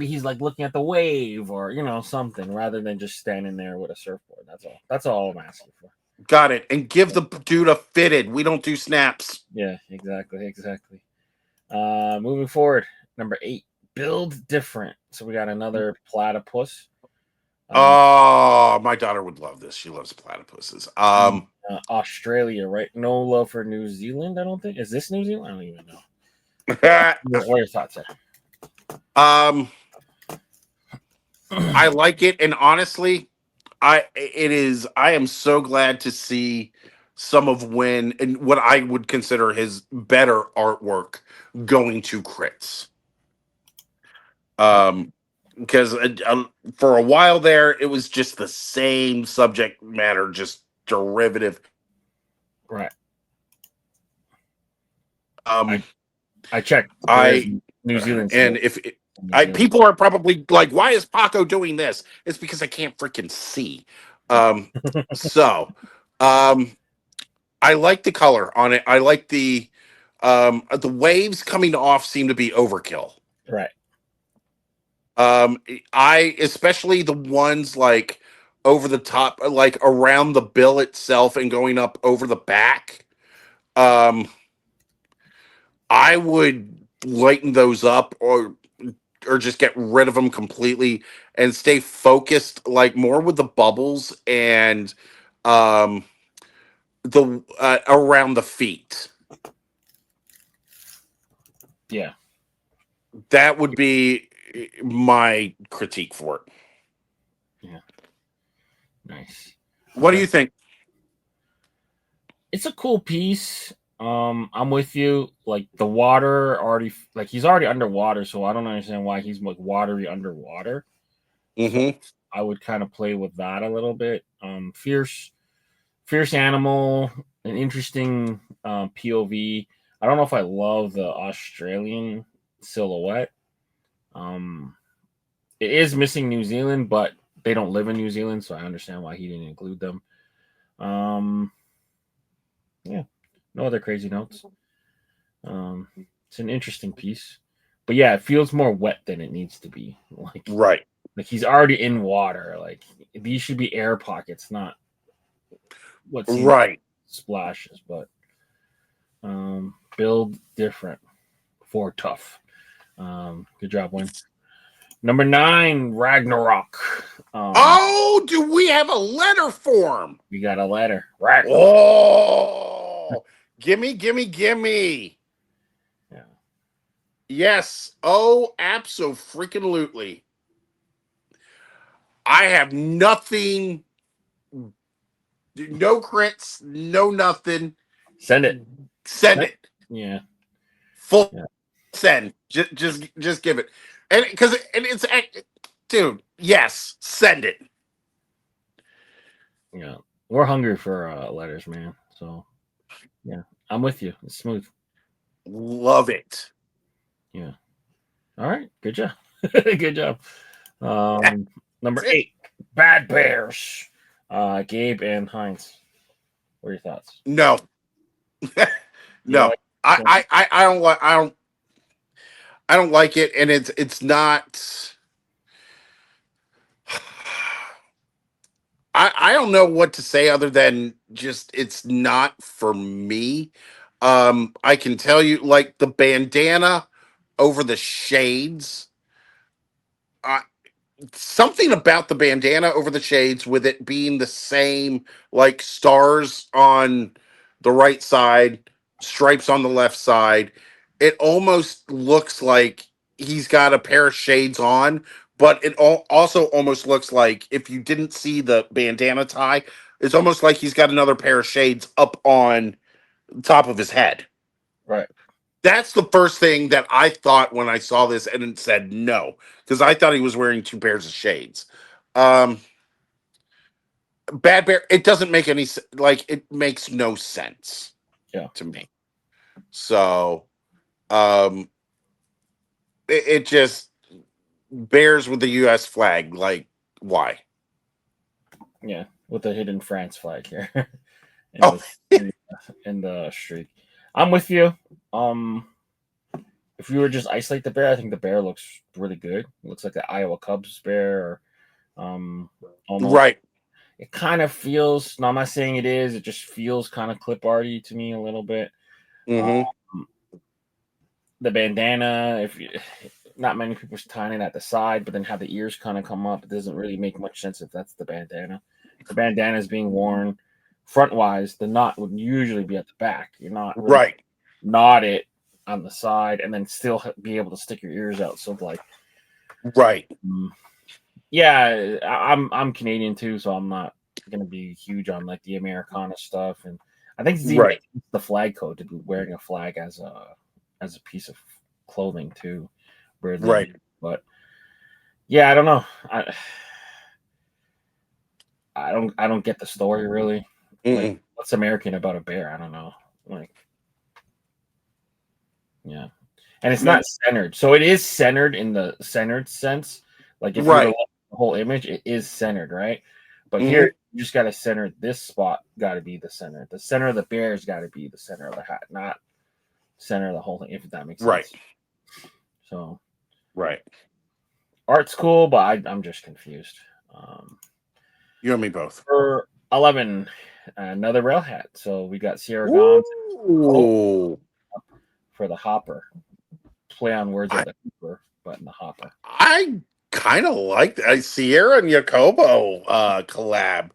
he's like looking at the wave or something rather than just standing there with a surfboard. That's all. That's all I'm asking for. got it. And give the dude a fitted. We don't do snaps. Yeah, exactly. Moving forward, number 8, build different. So we got another platypus. Oh, my daughter would love this. She loves platypuses. Australia, right? No love for New Zealand. I don't think. Is this New Zealand? I don't even know. What are your thoughts there? I like it, and honestly, I am so glad to see some of when and what I would consider his better artwork going to crits. Because for a while there, it was just the same subject matter, just derivative. Right. I checked. New Zealand, and if people are probably like, why is Paco doing this? It's because I can't freaking see. So, I like the color on it. I like the waves coming off seem to be overkill. Right. I especially the ones like over the top, like around the bill itself and going up over the back. I would lighten those up or just get rid of them completely and stay focused like more with the bubbles and the around the feet. Yeah. That would be my critique for it. Yeah. Nice. What do you think? It's a cool piece. I'm with you. Like the water already, like he's already underwater, so I don't understand why he's like watery underwater. Mm-hmm. So I would kind of play with that a little bit. Fierce animal, an interesting POV. I don't know if I love the Australian silhouette. It is missing New Zealand, but they don't live in New Zealand, so I understand why he didn't include them. Yeah, no other crazy notes. It's an interesting piece, but yeah, it feels more wet than it needs to be. Like Right. Like he's already in water. Like these should be air pockets, not what seems Right. splashes. But build different for tough. Good job, Wayne. Number 9, Ragnarok. Oh, do we have a letter form? We got a letter. Ragnarok. Oh, gimme. Yeah. Yes. Oh, abso-freaking-lutely. I have nothing. No crits. No nothing. Send it. Send it. Yeah. Full Yeah. send. Just give it. And because it's dude. Yes. Send it. Yeah. We're hungry for letters, man. So yeah, I'm with you. It's smooth. Love it. Yeah. All right. Good job. Good job. Number 8, Bad Bears. Gabe and Heinz. What are your thoughts? No. No. I don't like it, and it's not. I don't know what to say other than just it's not for me. I can tell you, like the bandana over the shades. Something about the bandana over the shades with it being the same, like stars on the right side, stripes on the left side. It almost looks like he's got a pair of shades on, but it also almost looks like if you didn't see the bandana tie, it's almost like he's got another pair of shades up on top of his head. Right. That's the first thing that I thought when I saw this, and it said no, because I thought he was wearing two pairs of shades. Bad Bear, it doesn't make any like it makes no sense to me. So it just bears with the U.S. flag. Like, why? Yeah, with the hidden France flag here Oh, in the streak. I'm with you. If you were just isolate the bear, I think the bear looks really good. It looks like the Iowa Cubs bear, or almost. right. It kind of feels. No, I'm not saying it is. It just feels kind of clip arty to me a little bit. Mm-hmm. The bandana, not many people's tying it at the side, but then have the ears kind of come up. It doesn't really make much sense if that's the bandana. The bandana is being worn front wise. The knot would usually be at the back. You're not really Right. knot it on the side and then still be able to stick your ears out. So like, right. Yeah, I'm Canadian too, so I'm not gonna be huge on like the Americana stuff. And I think it's even the flag code to be wearing a flag as a piece of clothing too. Right. But yeah, I don't know. I don't get the story really. Like, what's American about a bear? I don't know. Like, yeah, and it's not centered, so it is centered in the centered sense. Like, if you look at the whole image, it is centered, right? But here, you just got to center this spot. Got to be the center. The center of the bear's got to be the center of the hat, not center of the whole thing. If that makes sense. Right. So. Right. Art's cool, but I'm just confused. You and me both. For 11, another rail hat. So we got Sierra Gons for the hopper. Play on words of the Hooper, but in the hopper. I kind of like that Sierra and Jacobo collab.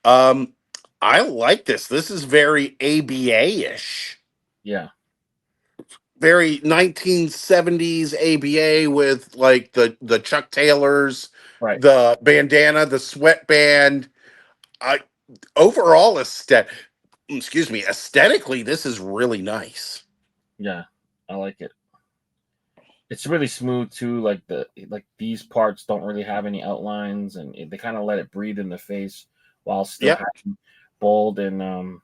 I like this. This is very ABA-ish. Yeah. Very 1970s ABA with like the Chuck Taylors, right? The bandana, the sweatband. Overall aesthetically, this is really nice. Yeah, I like it. It's really smooth too. Like these parts don't really have any outlines, and they kind of let it breathe in the face while still having bold and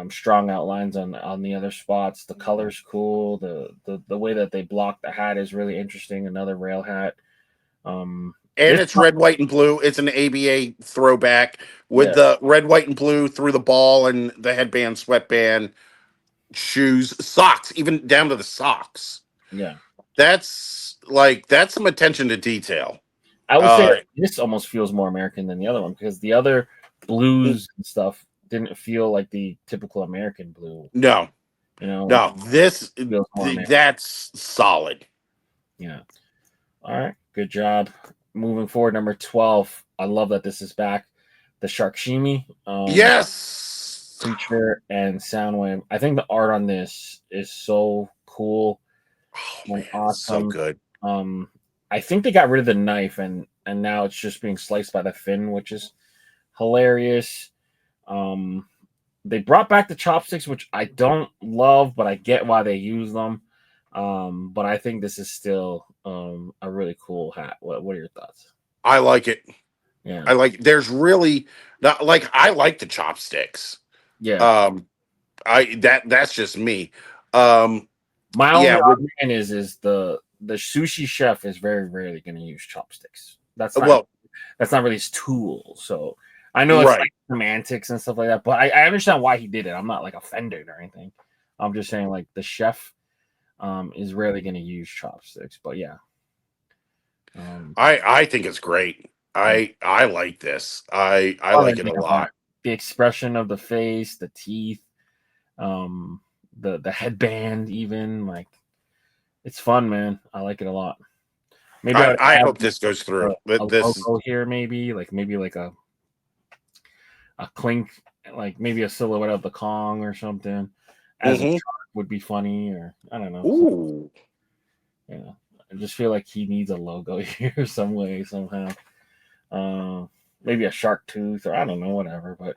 strong outlines on the other spots. The color's cool. The way that they block the hat is really interesting. Another rail hat. And it's red, white, and blue. It's an ABA throwback with the red, white, and blue through the ball and the headband, sweatband, shoes, socks, even down to the socks. Yeah. That's some attention to detail. I would say this almost feels more American than the other one because the other blues and stuff didn't feel like the typical American blue. No. No, this that's solid. Yeah. All right. Good job. Moving forward, number 12. I love that this is back. The Sharkshimi. Yes. Feature and Soundwave. I think the art on this is so cool. Oh, man, awesome. So good. I think they got rid of the knife and now it's just being sliced by the fin, which is hilarious. They brought back the chopsticks, which I don't love, but I get why they use them. But I think this is still a really cool hat. What are your thoughts? I like it. Yeah. There's really not like I like the chopsticks. Yeah. That's just me. My only argument is the sushi chef is very rarely going to use chopsticks. That's not really his tool. So I know it's like semantics and stuff like that, but I understand why he did it. I'm not like offended or anything. I'm just saying like the chef is rarely going to use chopsticks, but yeah. I think it's great. I like this. I like it a lot. The expression of the face, the teeth, the headband, even like it's fun, man. I like it a lot. Maybe I hope this goes through. This logo here, maybe like a clink, like maybe a silhouette of the Kong or something. As a shark would be funny, or I don't know. Ooh. Yeah. I just feel like he needs a logo here some way, somehow. Maybe a shark tooth, or I don't know, whatever. But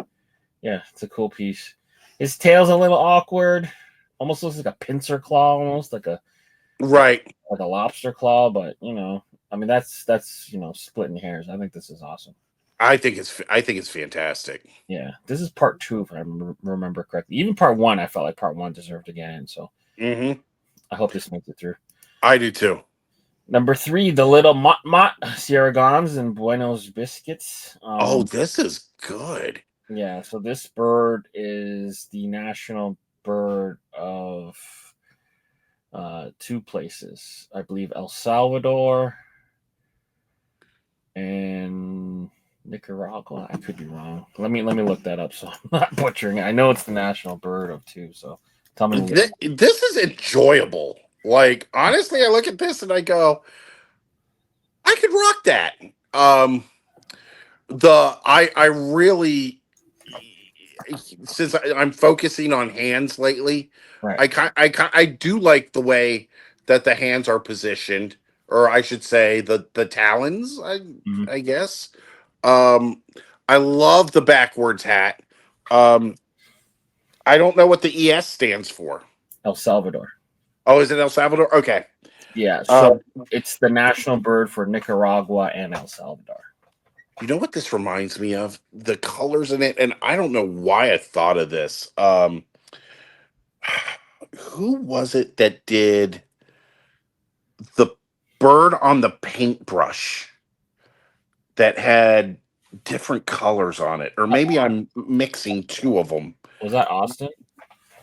yeah, it's a cool piece. His tail's a little awkward. Almost looks like a pincer claw, almost like a Right. lobster claw. But I mean, that's splitting hairs. I think this is awesome. I think it's fantastic. Yeah, this is part 2, if I remember correctly. Even part 1, I felt like part 1 deserved to get in. So I hope this makes it through. I do too. Number 3, the little Mott Sierra Gons and Buenos Biscuits. This is good. Yeah, so this bird is the national bird of 2 places. I believe El Salvador and Nicaragua. I could be wrong. Let me look that up so I'm not butchering it. I know it's the national bird of 2, so tell me. This is enjoyable. Like, honestly, I look at this and I go, I could rock that. I really, since I'm focusing on hands lately, Right. I do like the way that the hands are positioned, or I should say the talons. I guess. I love the backwards hat. I don't know what the ES stands for. El Salvador. Oh, is it El Salvador? Okay. Yeah, so it's the national bird for Nicaragua and El Salvador. You know what this reminds me of? The colors in it, and I don't know why I thought of this. Who was it that did the bird on the paintbrush that had different colors on it? Or maybe I'm mixing 2 of them. Was that Austin?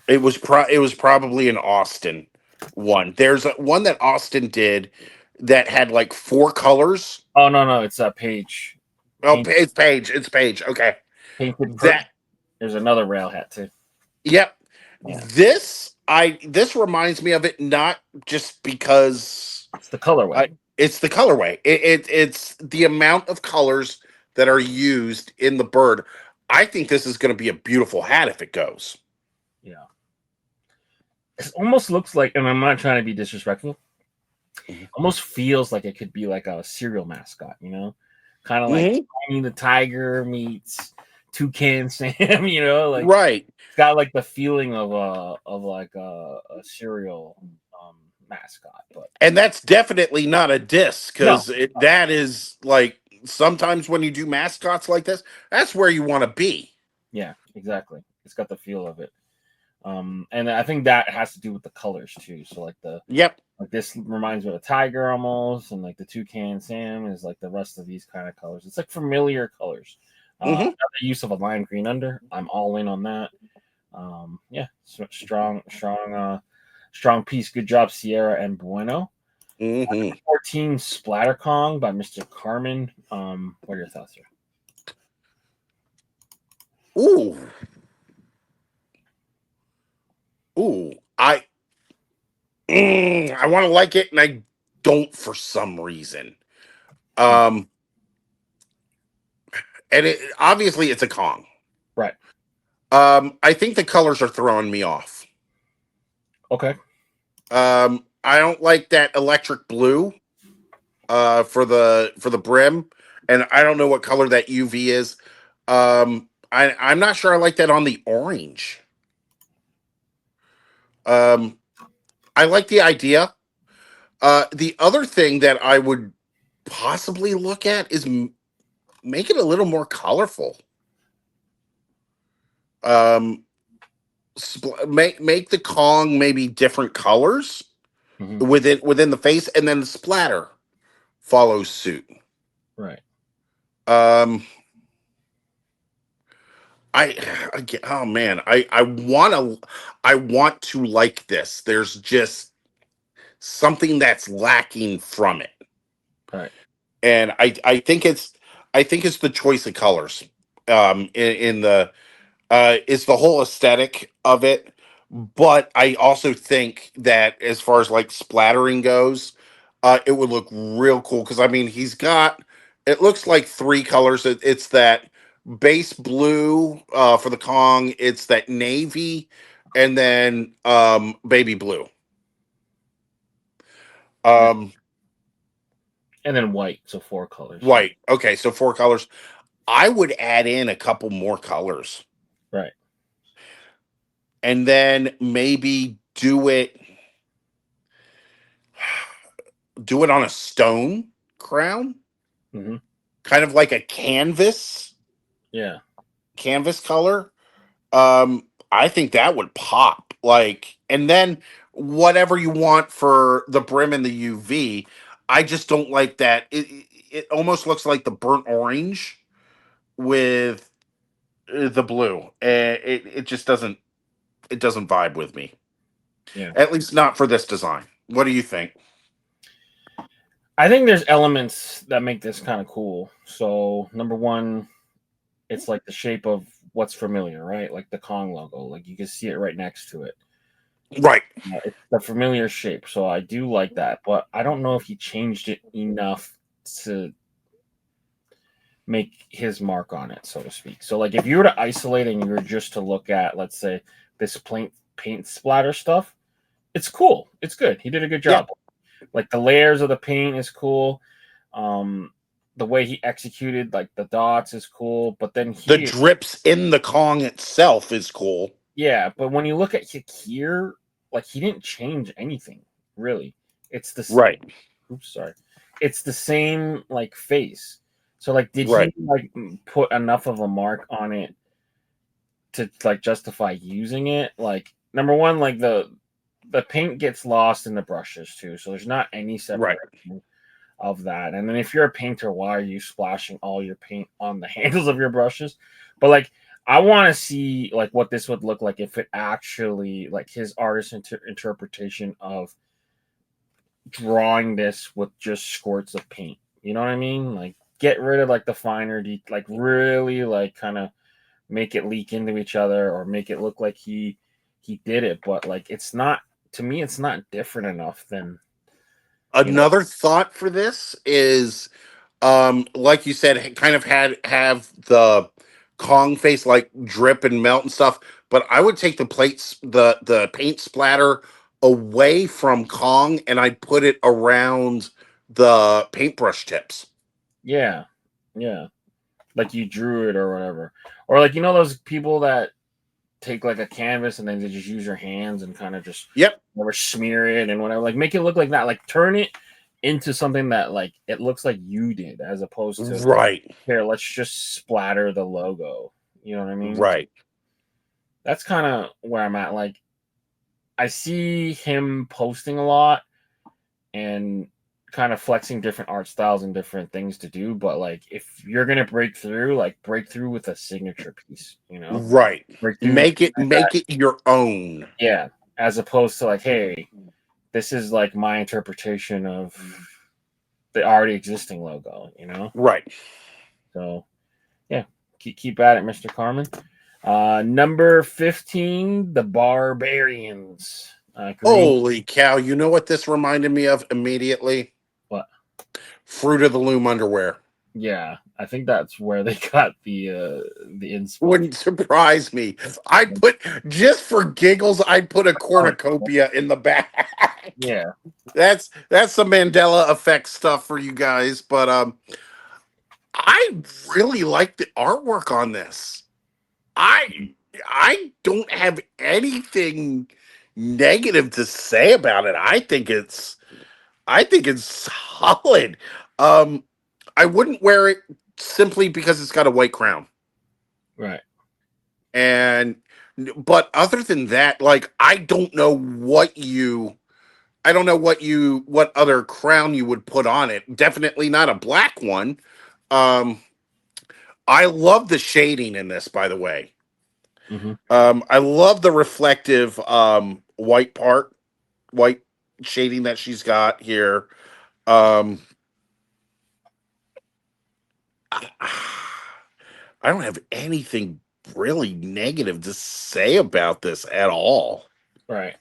It was probably an Austin one. There's one that Austin did that had like 4 colors. Oh no, it's a Page. Oh, it's Page. It's Page. Okay. There's another rail hat too. Yep. Yeah. This reminds me of it, not just because it's the colorway. It's the colorway. It's the amount of colors that are used in the bird. I think this is going to be a beautiful hat if it goes. Yeah. It almost looks like, and I'm not trying to be disrespectful, almost feels like it could be like a cereal mascot, kind of like Tiny the Tiger meets Toucan Sam, like right. It's got like the feeling of a cereal mascot, and that's definitely not a diss, because that is like sometimes when you do mascots like this, that's where you want to be. Yeah, exactly. It's got the feel of it. And I think that has to do with the colors too. So like like this reminds me of a tiger almost, and like the Toucan Sam is like the rest of these kind of colors. It's like familiar colors. The use of a lime green under, I'm all in on that. Strong piece. Good job, Sierra and Bueno. 14 Splatter Kong by Mr. Carmen. What are your thoughts here? I want to like it, and I don't for some reason. And obviously it's a Kong, right? I think the colors are throwing me off. Okay. I don't like that electric blue for the brim, and I don't know what color that UV is. I'm not sure I like that on the orange. I like the idea. The other thing that I would possibly look at is make it a little more colorful. Make the Kong maybe different colors within the face, and then the splatter follows suit. Right. I want to like this. There's just something that's lacking from it. Right. And I think it's the choice of colors. In the it's the whole aesthetic of it. But I also think that as far as like splattering goes, it would look real cool, because I mean it looks like 3 colors. It's that base blue for the Kong, it's that navy, and then baby blue. And then white, so 4 colors. White. Okay, so 4 colors. I would add in a couple more colors. Right. And then maybe do it on a stone crown. Mm-hmm. Kind of like a canvas color. I think that would pop. Like, and then whatever you want for the brim and the UV. I just don't like that. It almost looks like the burnt orange with the blue. It just doesn't vibe with me. Yeah. At least not for this design. What do you think? I think there's elements that make this kind of cool. So number one, it's like the shape of what's familiar, right? Like the Kong logo. Like you can see it right next to it. Right. It's the familiar shape. So I do like that. But I don't know if he changed it enough to make his mark on it, so to speak. So like if you were to isolate and you were just to look at, let's say, this paint splatter stuff, it's cool. It's good. He did a good job. Yeah. Like the layers of the paint is cool. The way he executed like the dots is cool. But then the drips in the Kong itself is cool. Yeah, but when you look at here, like he didn't change anything really. It's the same, right. Oops, sorry. It's the same like face. So like, did he like put enough of a mark on it to like justify using it? Like number one, like the paint gets lost in the brushes too, so there's not any separation of that. And then if you're a painter, why are you splashing all your paint on the handles of your brushes? But like, I want to see like what this would look like if it actually like his artist interpretation of drawing this with just squirts of paint. You know what I mean? Like, get rid of like the finer, like really like kind of make it leak into each other or make it look like he did it. But like, it's not, to me, it's not different enough than. Another thought for this is, like you said, kind of have the Kong face like drip and melt and stuff. But I would take the the paint splatter away from Kong and I'd put it around the paintbrush tips. Yeah. Like you drew it or whatever. Or like, those people that take like a canvas and then they just use your hands and kind of just whatever, smear it and whatever. Like make it look like that. Like turn it into something that like it looks like you did as opposed to here, let's just splatter the logo. You know what I mean? Right. That's kind of where I'm at. Like I see him posting a lot and kind of flexing different art styles and different things to do, but like if you're gonna break through with a signature piece, right, make it your own, as opposed to like, hey, this is like my interpretation of the already existing logo, right? So keep at it, Mr. Carmen. Number 15, the Barbarians. Holy cow, you know what this reminded me of immediately? What? Fruit of the Loom underwear. Yeah, I think that's where they got the inspo. Wouldn't surprise me. I'd put, just for giggles, I'd put a cornucopia in the back. Yeah. That's some Mandela effect stuff for you guys, but I really like the artwork on this. I don't have anything negative to say about it. I think it's solid. I wouldn't wear it simply because it's got a white crown. Right. But other than that, like I don't know what other crown you would put on it. Definitely not a black one. I love the shading in this, by the way. Mm-hmm. I love the reflective white shading that she's got here. I don't have anything really negative to say about this at all. Right.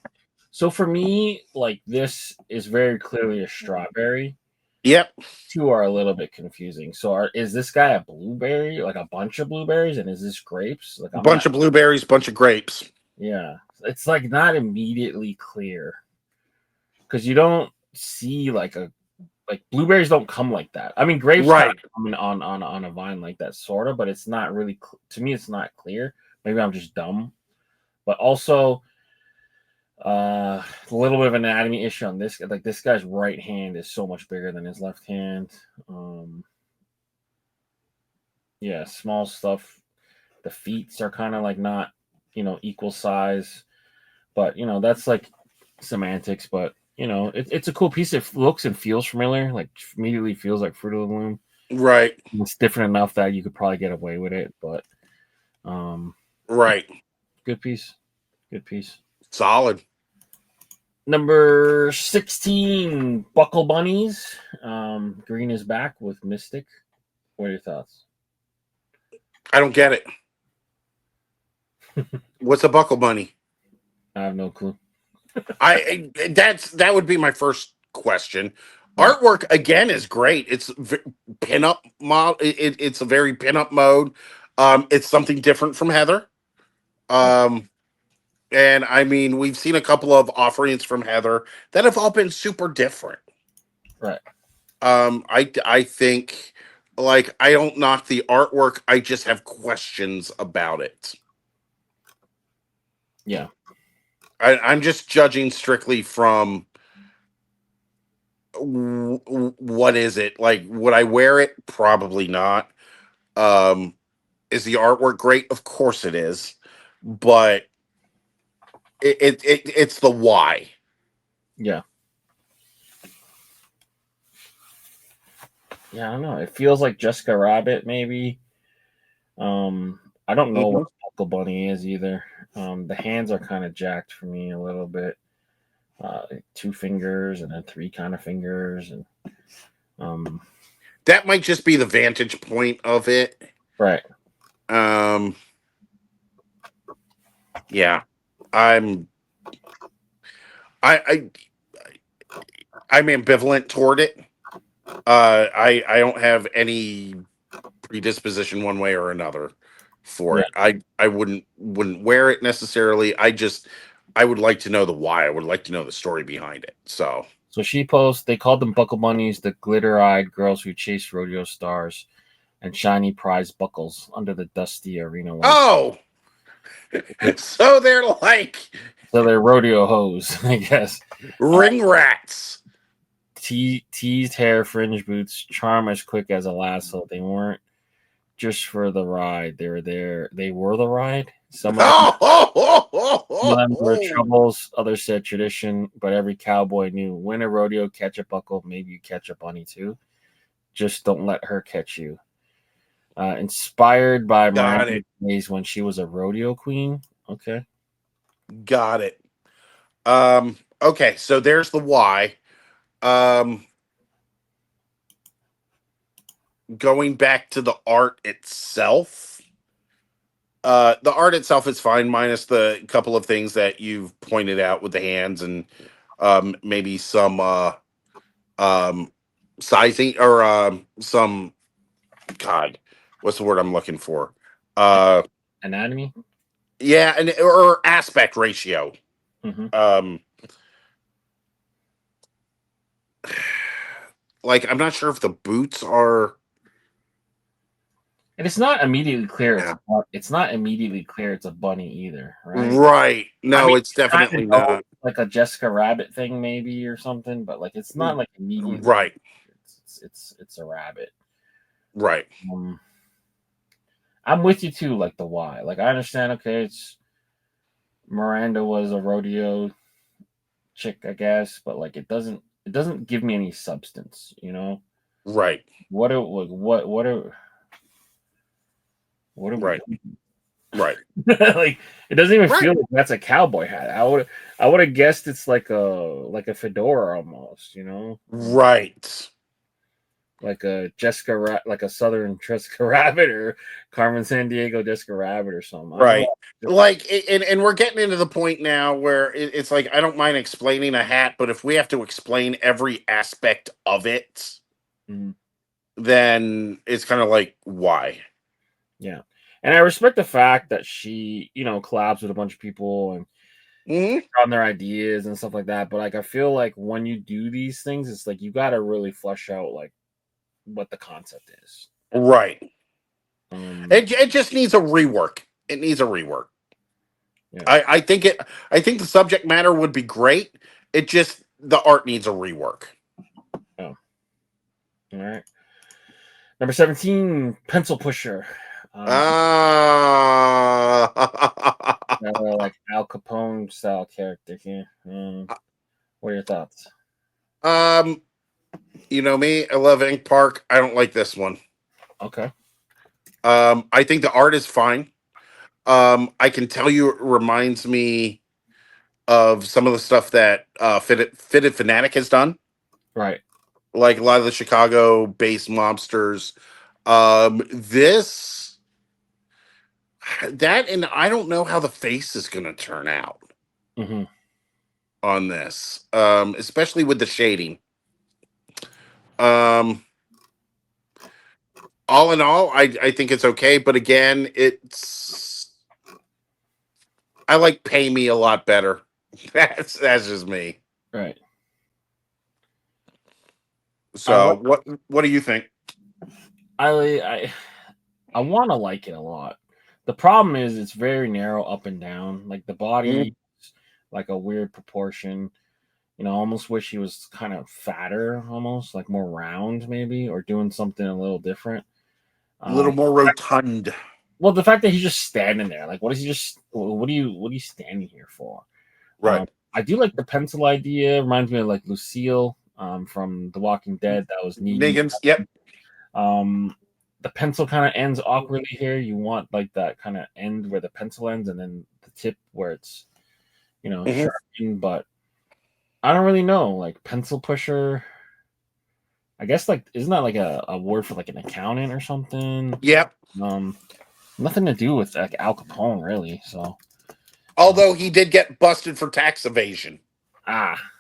So for me, like this is very clearly a strawberry. Yep. Two are a little bit confusing. So is this guy a blueberry, like a bunch of blueberries, and is this grapes? Like a bunch of blueberries, bunch of grapes. Yeah, it's like not immediately clear because you don't see like a like blueberries don't come like that. I mean, grapes kind Right. of come in on a vine like that, sort of, but it's not really to me. It's not clear. Maybe I'm just dumb, but also a little bit of an anatomy issue on this. Like this guy's right hand is so much bigger than his left hand. Yeah, small stuff. The feet are kind of like not equal size, but that's like semantics. But it's a cool piece. It looks and feels familiar. Like immediately feels like Fruit of the Loom. Right. It's different enough that you could probably get away with it, but Right. good piece. Good piece. Solid. Number 16, Buckle Bunnies. Green is back with Mystic. What are your thoughts? I don't get it. What's a buckle bunny? I have no clue. That would be my first question. Right. Artwork again is great. It's pinup mod. It's a very pinup mode. It's something different from Heather. And I mean, we've seen a couple of offerings from Heather that have all been super different. Right. I think, like, I don't knock the artwork. I just have questions about it. Yeah. I'm just judging strictly from what is it like? Would I wear it? Probably not. Is the artwork great? Of course it is, but it's the why. Yeah. Yeah, I don't know. It feels like Jessica Rabbit, maybe. I don't know what Buckle Bunny is either. The hands are kind of jacked for me a little bit. 2 fingers and then 3 kind of fingers, and That might just be the vantage point of it. right. Yeah, I'm I I'm ambivalent toward it. I don't have any predisposition one way or another for Yeah. it. I wouldn't wear it necessarily. I would like to know the why. I would like to know the story behind it. So she posts, they called them Buckle Bunnies, the glitter-eyed girls who chase rodeo stars and shiny prize buckles under the dusty arena lights. oh, so they're like So they're rodeo hoes, I guess. ring rats. Teased hair, fringe boots, charm as quick as a lasso. They weren't just for the ride. They were there. They were the ride. Some of them were troubles. Others said tradition. But every cowboy knew, win a rodeo, catch a buckle. Maybe you catch a bunny too. Just don't let her catch you. Inspired by Got Miranda it. days when she was a rodeo queen. Okay. Got it. Okay, so there's the why. Going back to the art itself. The art itself is fine, minus the couple of things that you've pointed out with the hands and maybe some sizing or some God, what's the word I'm looking for? Anatomy. Yeah, and or aspect ratio. Mm-hmm. Like I'm not sure if the boots are. And it's not immediately clear. Yeah. It's not immediately clear it's a bunny either, right? Right. No, I mean, it's definitely kind of not. like a Jessica Rabbit thing, maybe or something. But like, it's not like immediately. Right. It's a rabbit. Right. I'm with you too. Like the why. Like I understand. Okay, it's Miranda was a rodeo chick, I guess, but like it doesn't give me any substance. Right. What are Right. Right. like it doesn't even Right. feel like that's a cowboy hat. I would have guessed it's like a fedora almost, Right. like a like a Southern Jessica Rabbit or Carmen Sandiego Jessica Rabbit or something. Right. Like, and we're getting into the point now where it's like I don't mind explaining a hat, but if we have to explain every aspect of it, then it's kind of like why? Yeah. And I respect the fact that she, collabs with a bunch of people and Mhm. on their ideas and stuff like that. But like, I feel like when you do these things, it's like you got to really flesh out like what the concept is. Right. Um, It just needs a rework. It needs a rework. yeah. I think it. I think the subject matter would be great. It just the art needs a rework. Oh, all right. Number 17, Pencil Pusher. Like Al Capone style character here. What are your thoughts? um, you know me. I love Ink Park. I don't like this one. Okay. I think the art is fine. I can tell you it reminds me of some of the stuff that Fitted Fanatic has done, Right. like a lot of the Chicago-based mobsters. This that and I don't know how the face is going to turn out Mm-hmm. on this, especially with the shading. Um, all in all, I think it's okay, but again, I like Pay Me a lot better. That's just me. Right. I So like. what do you think? I want to like it a lot. The problem is it's very narrow up and down. Like the Mm, body, like a weird proportion. I almost wish he was kind of fatter, almost like more round, maybe, or doing something a little different. a little more rotund. Well, the fact that he's just standing there, like, what is he just? What are you standing here for? Right. I do like the pencil idea. Reminds me of like Lucille from The Walking Dead. That was neat. Niggins. Yep. Um, the pencil kind of ends awkwardly here. You want like that kind of end where the pencil ends, and then the tip where it's Mhm. sharpened. But I don't really know. Like pencil pusher. I guess like isn't that like a word for like an accountant or something? Yep. Um, nothing to do with like Al Capone really. So Although he did get busted for tax evasion.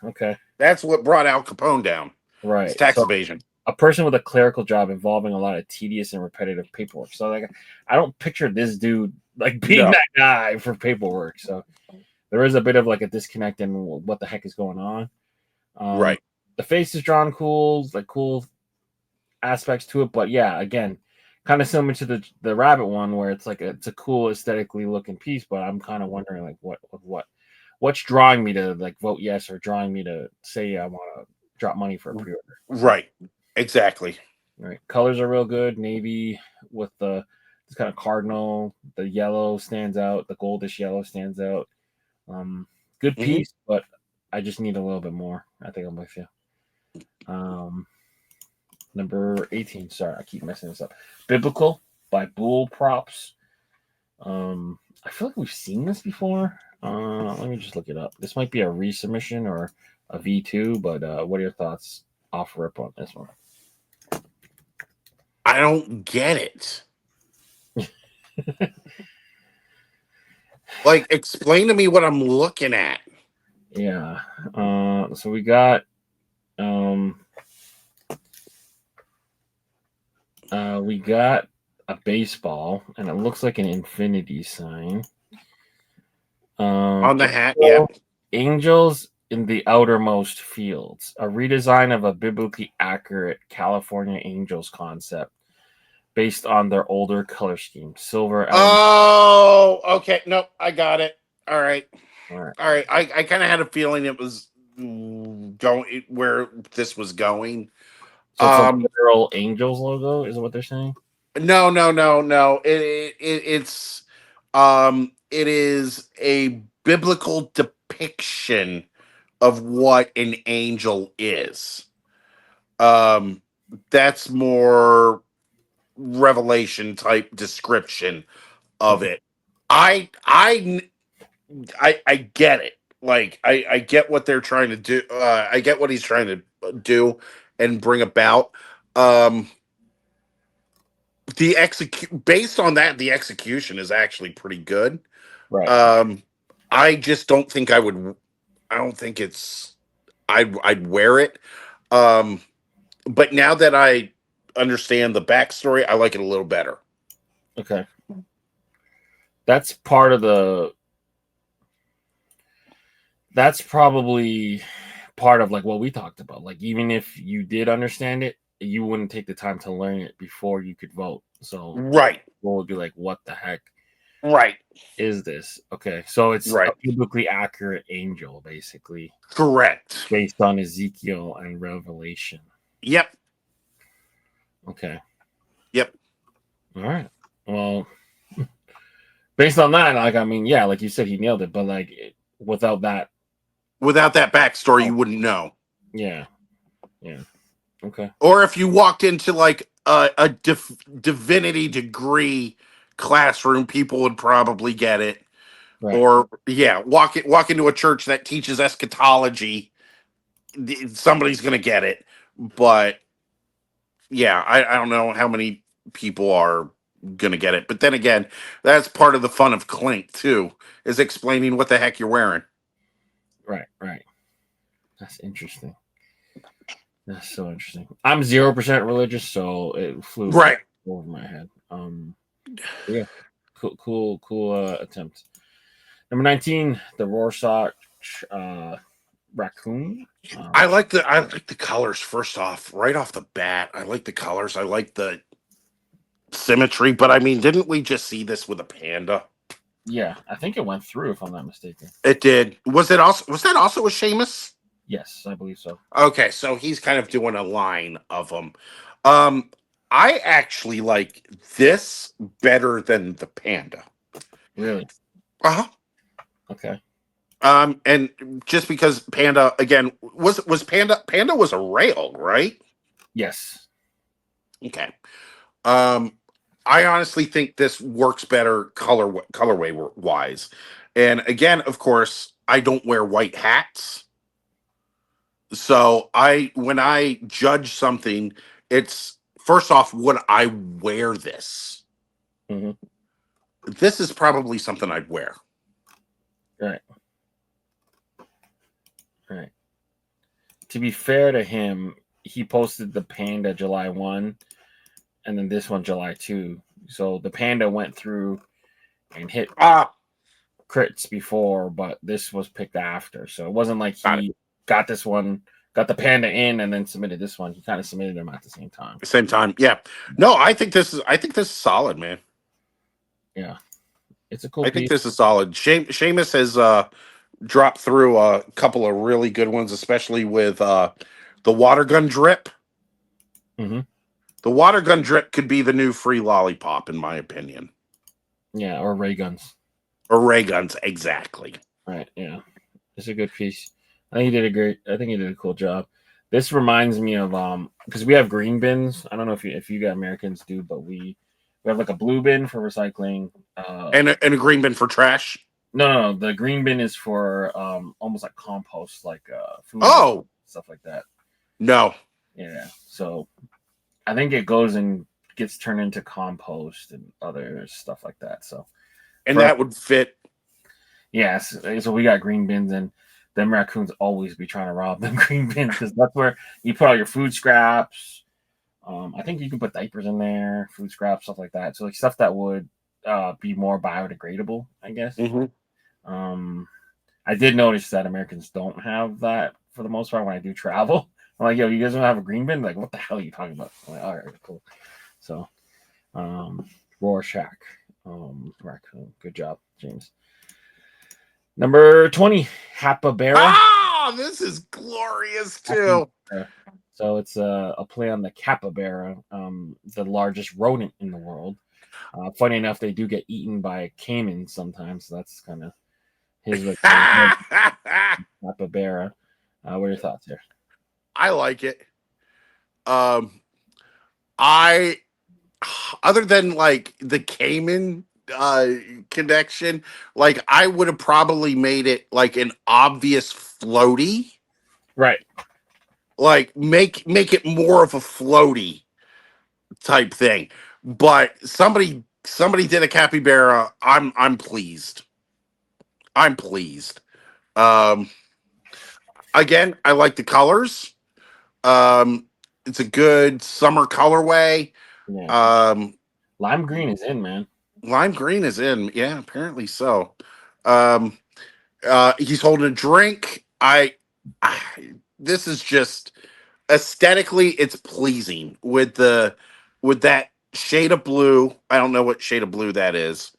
okay, That's what brought Al Capone down. It's right. tax So evasion. a person with a clerical job involving a lot of tedious and repetitive paperwork. So like I don't picture this dude like being No. that guy for paperwork. So there is a bit of like a disconnect in what the heck is going on. Right. The face is drawn cool, like cool aspects to it, but yeah, again, kind of similar to the rabbit one where it's like it's a cool aesthetically looking piece, but I'm kind of wondering like what's drawing me to like vote yes or drawing me to say I want to drop money for a pre-order. Right. Exactly. Right. Colors are real good. Navy with the this kind of cardinal. The yellow stands out. The goldish yellow stands out. Good Mhm. piece, but I just need a little bit more. I think I'm with you. Number 18. Sorry, I keep messing this up. Biblical by Bull Props. I feel like we've seen this before. Let me just look it up. This might be a resubmission or a V2, but what are your thoughts off rip on this one? I don't get it. Like, explain to me what I'm looking at. Yeah. So um we got a baseball and it looks like an infinity sign. On the hat, yep. Angels in the outermost fields, a redesign of a biblically accurate California Angels concept based on their older color scheme, silver. Oh, okay. Nope, I got it. All right. All right. All right. I kind of had a feeling it was going where this was going. So it's a literal Angels logo, is what they're saying? No. It is a biblical depiction of what an angel is. Um, that's more revelation type description of Okay. it. I get it. Like I get what they're trying to do. I get what he's trying to do and bring about. Um, the execute based on that, the execution is actually pretty good. Right. Um, I just don't think I would. I don't think it's. I'd wear it. Um, but now that I understand the backstory, I like it a little better. Okay. That's part of That's probably part of like what we talked about. Like even if you did understand it, you wouldn't take the time to learn it before you could vote. So Right. people would be like, "What the heck Right. is this?" Okay, so it's a Right. biblically accurate angel, basically, Correct. based on Ezekiel and Revelation. Yep. Okay, Yep. all right. Well, based on that, like I mean, yeah, like you said, he nailed it. But like without that, Without that backstory, you oh, wouldn't know. yeah, yeah, okay, Or if you walked into like a divinity degree classroom, people would probably get it. right, Or yeah, walk into a church that teaches eschatology, somebody's gonna get it. But yeah, I don't know how many people are gonna get it. But then again, that's part of the fun of Clink too, is explaining what the heck you're wearing. right. That's interesting. That's so interesting. I'm 0% religious, so it flew right Right. over my head. Yeah, cool attempt. Number 19, the Rorschach raccoon. I like the colors first off, right off the bat. I like the colors. I like the symmetry, but I mean, didn't we just see this with a panda? Yeah, I think it went through, if I'm not mistaken. It did. Was that also a Seamus? Yes, I believe so. Okay, so he's kind of doing a line of them. I actually like this better than the panda. Really? Uh-huh. Okay. And just because panda again was panda was a rail, right? Yes. Okay. I honestly think this works better colorway wise. And again, of course, I don't wear white hats. So when I judge something, it's first off, would I wear this? Mm-hmm. This is probably something I'd wear. Right. Right. To be fair to him, he posted the panda July 1 and then this one July 2. So the panda went through and hit crits before, but this was picked after. So it wasn't like he got this one, got the panda in, and then submitted this one. He kind of submitted them at the same time. Same time, yeah. No, I think this is solid, man. Yeah, it's a cool I piece. think this is solid. Seamus has dropped through a couple of really good ones, especially with the water gun drip. Mm-hmm. The water gun drip could be the new free lollipop, in my opinion. Yeah, or ray guns. Or ray guns, exactly. Right. Yeah, it's a good piece. I think he did a cool job. This reminds me of because we have green bins. I don't know if you got Americans do, but we have like a blue bin for recycling. And a green bin for trash. No. The green bin is for almost like compost, like food, stuff like that. No. Yeah. So I think it goes and gets turned into compost and other stuff like that. So that would fit. Yes. So we got green bins, and them raccoons always be trying to rob them green bins because that's where you put all your food scraps. I think you can put diapers in there, food scraps, stuff like that. So like stuff that would be more biodegradable, I guess. Mm-hmm. I did notice that Americans don't have that for the most part when I do travel. I'm like, yo, you guys don't have a green bin? Like, what the hell are you talking about? I'm like, all right, cool. So, Rorschach, raccoon. Good job, James. Number 20, Capybara. Ah, this is glorious too. So it's a play on the capybara, the largest rodent in the world. Funny enough, they do get eaten by caimans sometimes. So that's kind of his capybara. What are your thoughts here? I like it. I other than like the caiman connection, like I would have probably made it like an obvious floaty. Right. Like make it more of a floaty type thing. But somebody did a capybara. I'm pleased. I'm pleased. Again, I like the colors. It's a good summer colorway. Yeah. Lime green is in, man. Lime green is in. Yeah, apparently so. He's holding a drink. This is just aesthetically, it's pleasing with that shade of blue. I don't know what shade of blue that is.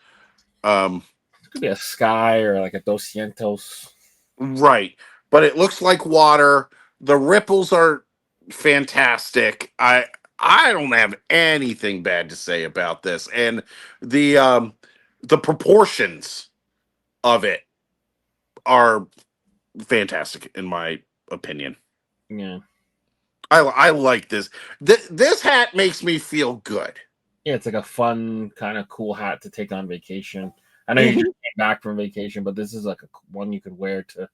It could be a sky or like a Dos Cientos. Right, but it looks like water. The ripples are fantastic. I don't have anything bad to say about this, and the proportions of it are fantastic in my opinion. Yeah. I like this. This hat makes me feel good. Yeah, it's like a fun, kind of cool hat to take on vacation. I know you just came back from vacation, but this is like one you could wear to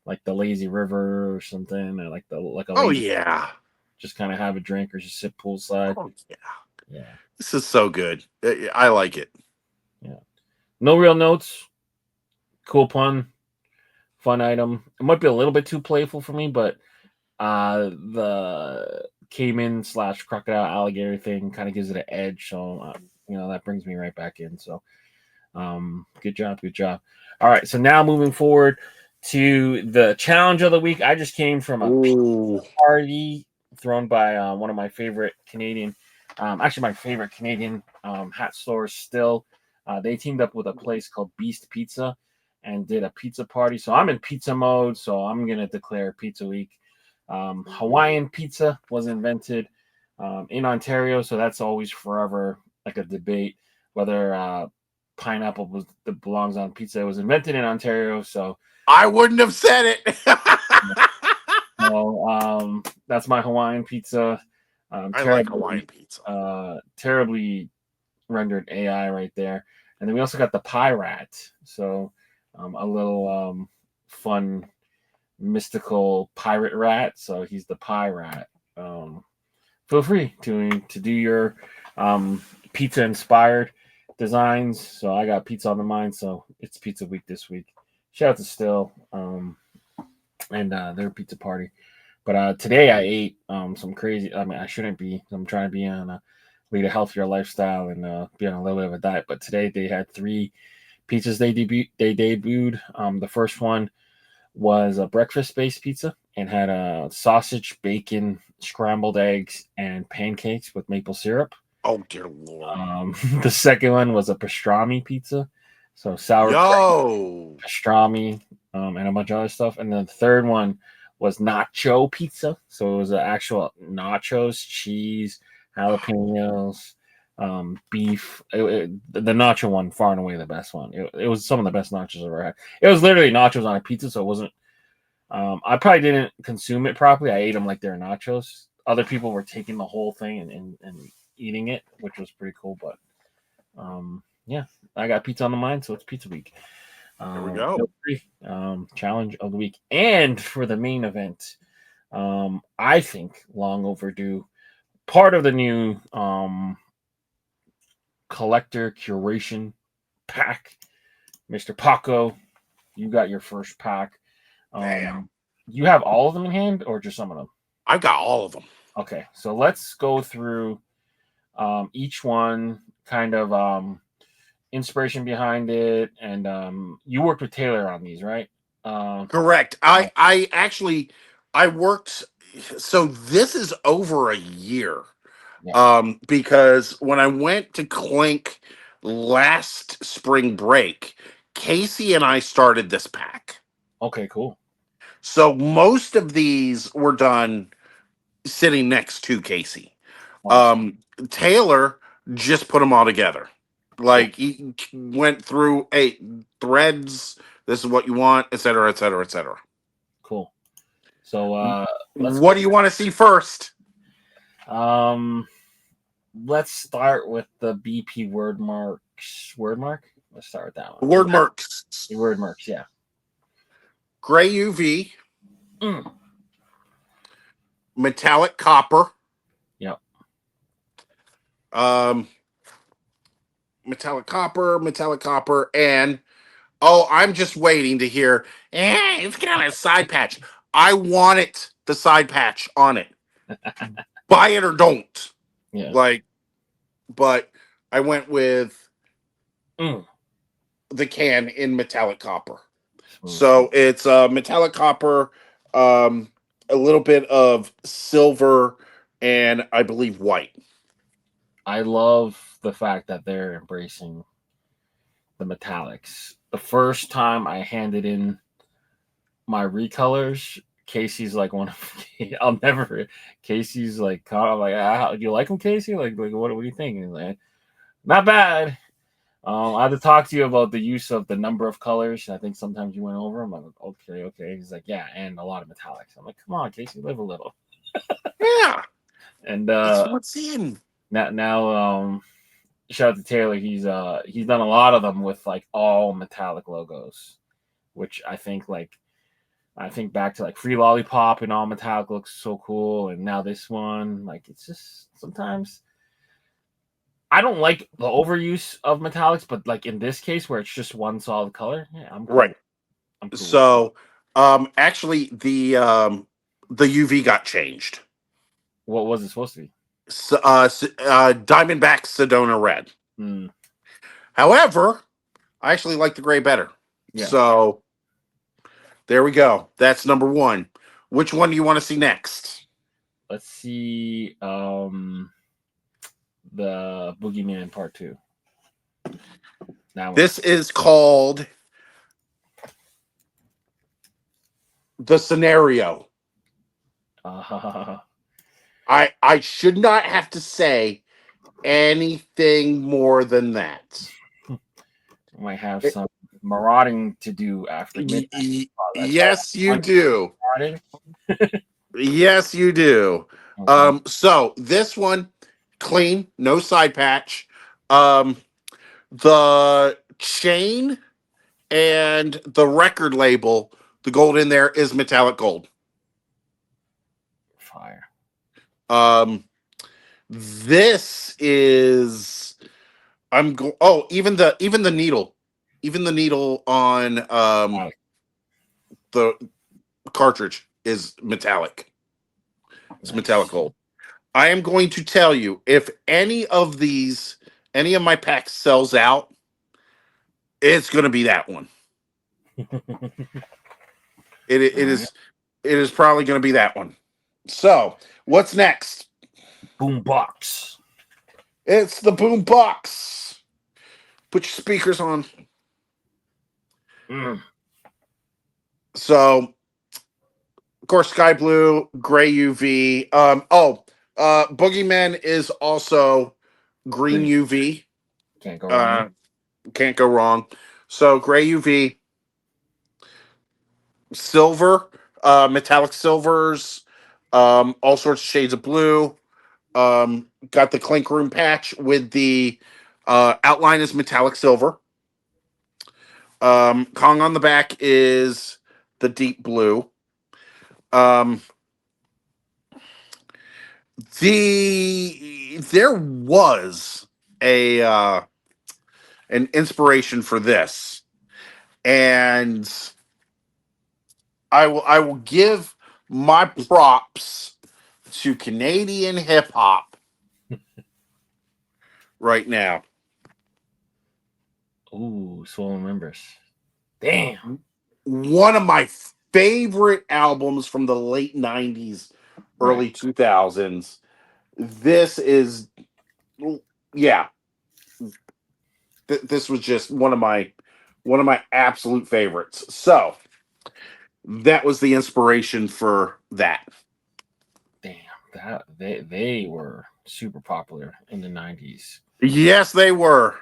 like the lazy river or something, or like a Oh lazy, yeah. just kind of have a drink or just sit poolside. Oh yeah. Yeah, This is so good. I like it. yeah. No real notes. Cool pun. Fun item. It might be a little bit too playful for me, but the caiman / crocodile alligator thing kind of gives it an edge. So that brings me right back in. So good job. All right, so now moving forward to the challenge of the week. I just came from a pizza party thrown by one of my favorite Canadian, actually my favorite Canadian hat stores still. They teamed up with a place called Beast Pizza and did a pizza party. So I'm in pizza mode, so I'm gonna declare Pizza Week. Hawaiian pizza was invented in Ontario, so that's always forever like a debate whether pineapple belongs on pizza. It was invented in Ontario, so I wouldn't have said it. that's my Hawaiian pizza. I like Hawaiian pizza. Terribly rendered AI right there, and then we also got the pie rat. So a little fun mystical pirate rat. So he's the pie rat. Feel free to do your pizza inspired designs. So I got pizza on the mind, so it's Pizza Week this week. Shout out to Still and their pizza party. But today I ate some crazy. I mean, I shouldn't be. I'm trying to be on lead a healthier lifestyle and be on a little bit of a diet. But today they had 3 pizzas they debuted. The first one was a breakfast-based pizza and had a sausage, bacon, scrambled eggs, and pancakes with maple syrup. Oh dear Lord! The second one was a pastrami pizza, so sour cream, pastrami, and a bunch of other stuff. And then the third one was nacho pizza, so it was an actual nachos, cheese, jalapenos, beef. The nacho one, far and away the best one. It was some of the best nachos I've ever had. It was literally nachos on a pizza, so it wasn't. I probably didn't consume it properly. I ate them like they're nachos. Other people were taking the whole thing and eating it, which was pretty cool. But yeah, I got pizza on the mind, so it's Pizza Week. There we go. Challenge of the week, and for the main event, I think long overdue. Part of the new collector curation pack, Mr. Paco. You got your first pack. You have all of them in hand, or just some of them? I got all of them. Okay, so let's go through each one, kind of inspiration behind it, and you worked with Taylor on these, right? Correct. I actually I worked. So this is over a year. Yeah. Because when I went to Clink last spring break, Casey and I started this pack. Okay, cool. So most of these were done sitting next to Casey. Awesome. Taylor just put them all together. Like he went through 8 threads. This is what you want, etc., etc., etc. Cool. So what do you want to see first? Let's start with the BP word marks. Word mark? Let's start with that one. Word marks. The word marks, yeah. Gray UV. Metallic copper. Yep. Metallic copper, and I'm just waiting to hear. It's got a side patch. I want it. The side patch on it. Buy it or don't. Yeah. But I went with the can in metallic copper. So it's metallic copper, a little bit of silver, and I believe white. I love the fact that they're embracing the metallics. The first time I handed in my recolors, Casey's like one of I'll never. Casey's like, I'm like, do you like him, Casey? Like what do you think? And he's like, not bad. I had to talk to you about the use of the number of colors. I think sometimes you went over them. I'm like, okay. He's like, yeah, and a lot of metallics. I'm like, come on, Casey, live a little. Yeah, And that's what's in. now, shout out to Taylor. He's done a lot of them with like all metallic logos, which I think back to like Free Lollipop and all metallic looks so cool. And now this one, like it's just sometimes. I don't like the overuse of metallics, but like in this case where it's just one solid color, yeah, I'm cool. Right. I'm cool. So, actually, the UV got changed. What was it supposed to be? Diamondback Sedona Red. However, I actually like the gray better. Yeah. So there we go. That's number one. Which one do you want to see next? Let's see. The Boogeyman Part 2. Now this is called the Scenario. I should not have to say anything more than that. Might have some marauding to do after midnight. Yes, you do. Yes, you do. Okay. So this one, clean, no side patch. The chain and the record label, the gold in there is metallic gold. Fire. This is even the needle on the cartridge is metallic. It's metallic gold. I am going to tell you, if any of my packs sells out, it's going to be that one. It is probably going to be that one. So, what's next? Boombox. It's the boombox. Put your speakers on. So, of course, sky blue, gray UV. Boogeyman is also green UV. Can't go wrong. Can't go wrong. So, gray UV, silver, metallic silvers, all sorts of shades of blue. Got the Clink Room patch with the outline is metallic silver. Kong on the back is the deep blue. There was an inspiration for this, and I will give my props to Canadian hip hop right now. Ooh, Swollen Members. Damn. One of my favorite albums from the late 90s, early 2000s. This is, yeah. This was just one of my absolute favorites. So that was the inspiration for that. Damn, that they were super popular in the 90s. Yes, they were.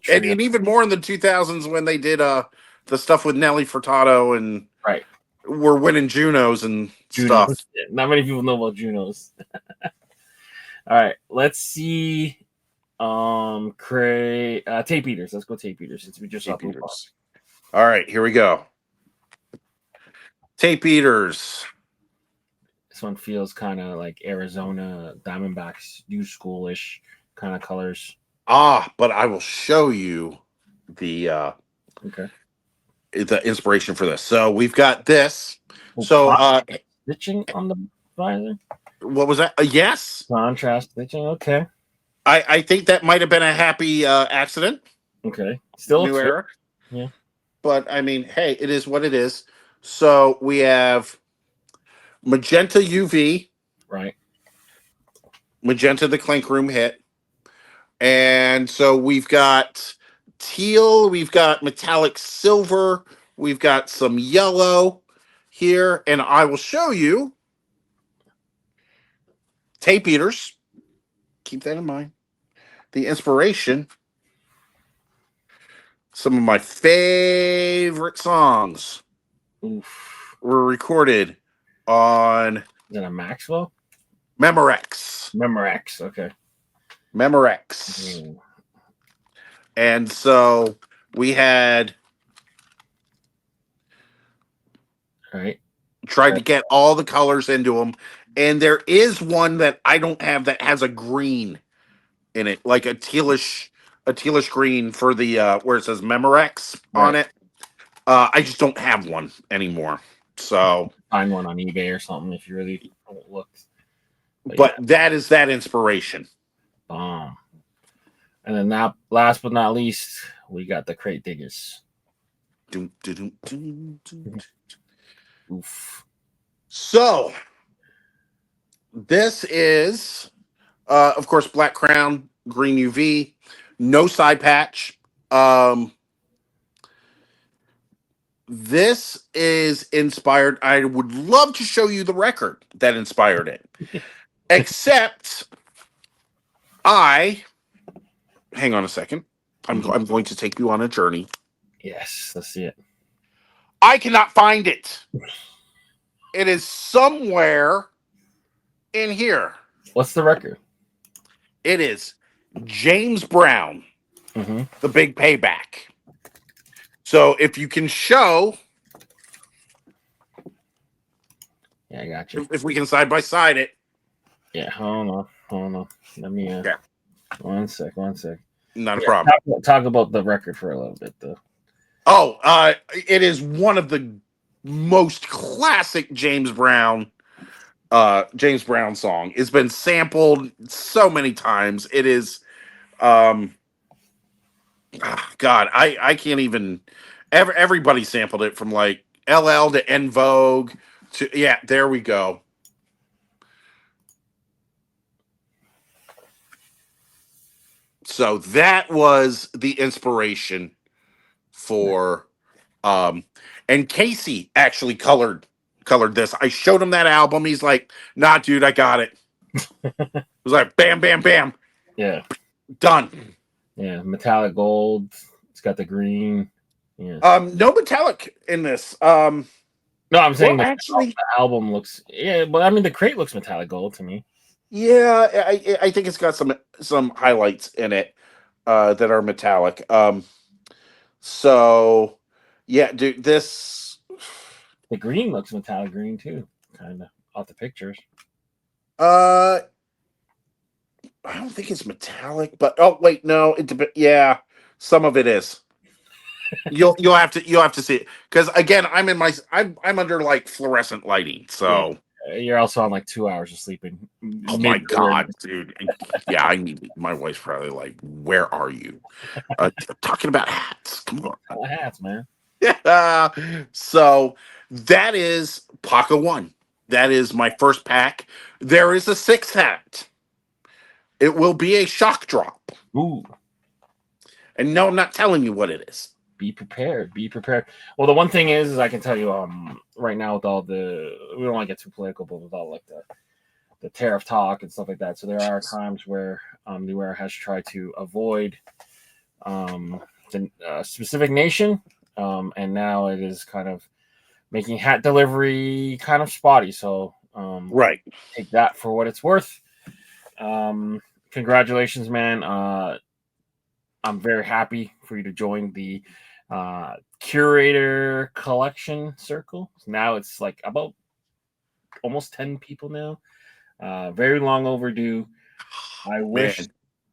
And even more in the 2000s when they did the stuff with Nelly Furtado and were winning Junos and stuff. Not many people know about Junos. All right, let's see. Tape eaters. Let's go tape eaters since we just saw tape eaters. All right, here we go. Tape eaters. This one feels kind of like Arizona Diamondbacks, new schoolish kind of colors. But I will show you the inspiration for this. So we've got this. Stitching on the visor. What was that? Yes. Contrast stitching. Okay. I think that might have been a happy accident. Okay. Still new era. Yeah. but I mean, hey, it is what it is. So we have magenta UV, Right. magenta the Clink Room hit, and so we've got teal, we've got metallic silver, we've got some yellow here, and I will show you tape eaters. Keep that in mind. The inspiration. Some of my favorite songs Oof. were recorded on Is that a Maxwell? Memorex. Memorex. Okay. Memorex. Ooh. And so we had Right. tried to get all the colors into them. And there is one that I don't have that has a green in it, like a tealish green for the where it says Memorex on Right. it. I just don't have one anymore. So, Find one on eBay or something if you really look. but that is that inspiration. Bomb. And then now, last but not least, we got the crate diggers. Dun, dun, dun, dun, dun. Oof. So this is, of course, Black Crown, Green UV, no side patch. This is inspired. I would love to show you the record that inspired it, except hang on a second. I'm going to take you on a journey. Yes, let's see it. I cannot find it. It is somewhere in here. What's the record? It is James Brown, Mm-hmm. The Big Payback. So if you can show, Yeah, I got you. if we can side by side it. Yeah, hold on. Let me. Yeah. One sec. Not a problem. Talk about the record for a little bit, though. Oh, it is one of the most classic James Brown song. It's been sampled so many times. It is, God, I can't even. Everybody sampled it from like LL to En Vogue to yeah. There we go. So that was the inspiration for and Casey actually colored this. I showed him that album. He's like, nah, dude, I got it. It was like bam, bam, bam. Yeah. Done. Yeah. Metallic gold. It's got the green. Yeah. No metallic in this. No, I'm saying actually the album looks but I mean the crate looks metallic gold to me. Yeah, I think it's got some highlights in it that are metallic. So yeah, dude, this The green looks metallic green too, kind of off the pictures. I don't think it's metallic, but oh wait, no, yeah, some of it is. You'll have to see it because again, I'm under like fluorescent lighting, so you're also on like 2 hours of sleeping. oh my god, dude, yeah, I need. My wife's probably like, "Where are you?" Talking about hats. Come on, hats, man. Yeah. So that is Paco 1. That is my first pack. There is a 6th hat. It will be a shock drop. Ooh. And no, I'm not telling you what it is. Be prepared. Well, the one thing is I can tell you right now with all the we don't want to get too political, but with all like the tariff talk and stuff like that. So there are times where the wearer has tried to avoid the specific nation. And now it is kind of making hat delivery kind of spotty. So Right. Take that for what it's worth. Congratulations, man. I'm very happy for you to join the curator collection circle. Now it's like about almost 10 people now. Very long overdue. I wish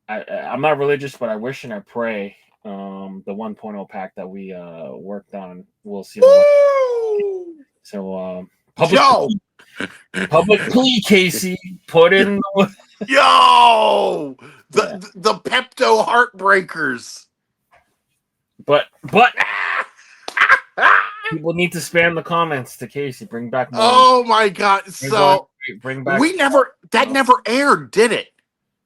I'm not religious, but I wish and I pray the 1.0 pack that we worked on, we'll see. So public plea, Casey, put in the the Pepto Heartbreakers. But People need to spam the comments to Casey. Bring back more. Oh my god! So bring back. Never aired, did it?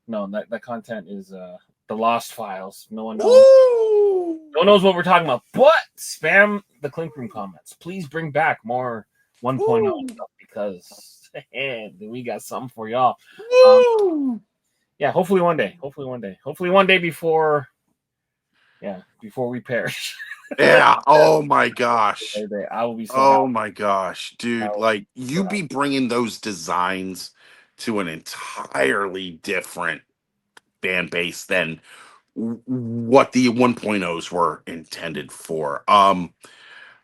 No, that content is the lost files. No one knows. Ooh. No one knows what we're talking about. But spam the Clink Room comments. Please bring back more 1.0 stuff because we got something for y'all. Yeah, hopefully one day. Hopefully one day before we perish. Yeah. Oh my gosh. I will be so Oh happy. my gosh, dude! Like you be bringing those designs to an entirely different fan base than what the 1.0s were intended for.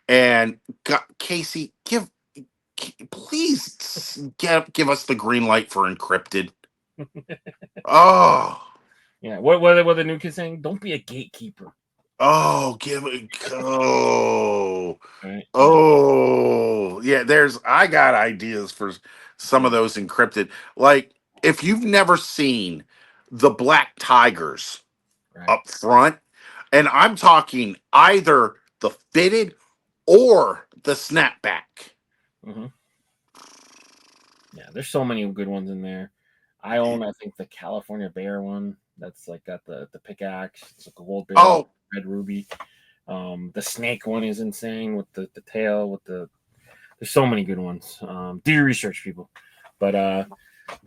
And Casey, please give us the green light for encrypted. Oh. Yeah. What the new kids saying? Don't be a gatekeeper. Oh, give it go. Right. Oh, yeah, I got ideas for some of those encrypted. Like, if you've never seen the black tigers up front, and I'm talking either the fitted or the snapback. Mm-hmm. Yeah, there's so many good ones in there. I own, I think, the California Bear one. That's like got the pickaxe. It's like a gold bear, red ruby. The snake one is insane with the tail. There's so many good ones. Do your research, people. But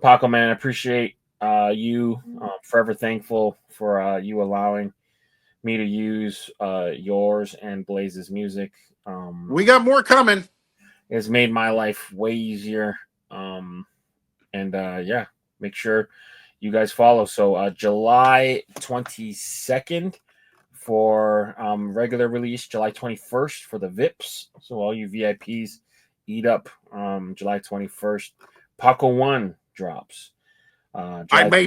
Paco, man, I appreciate you. Forever thankful for you allowing me to use yours and Blaze's music. We got more coming. It's made my life way easier. Make sure you guys follow. So July 22nd for regular release, July 21st for the VIPs. So all you VIPs eat up July 21st. Paco 1 drops. I may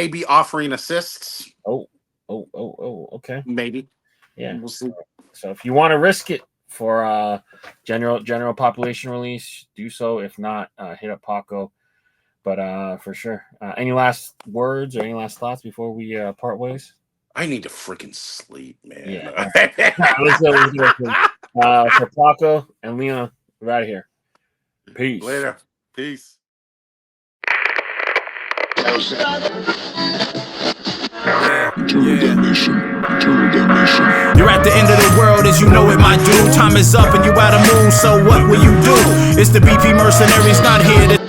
be offering assists. Oh, okay. Maybe. Yeah. We'll see. So if you want to risk it for general population release, do so. If not, hit up Paco. But for sure. Any last words or any last thoughts before we part ways? I need to freaking sleep, man. Yeah. Let's go. For Paco and Leon, we're out of here. Peace. Later. Peace. You're at the end of the world as you know it, my dude. Time is up and you out of mood, so what will you do? It's the BP Mercenaries, not here to...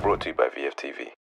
Brought to you by VFTV.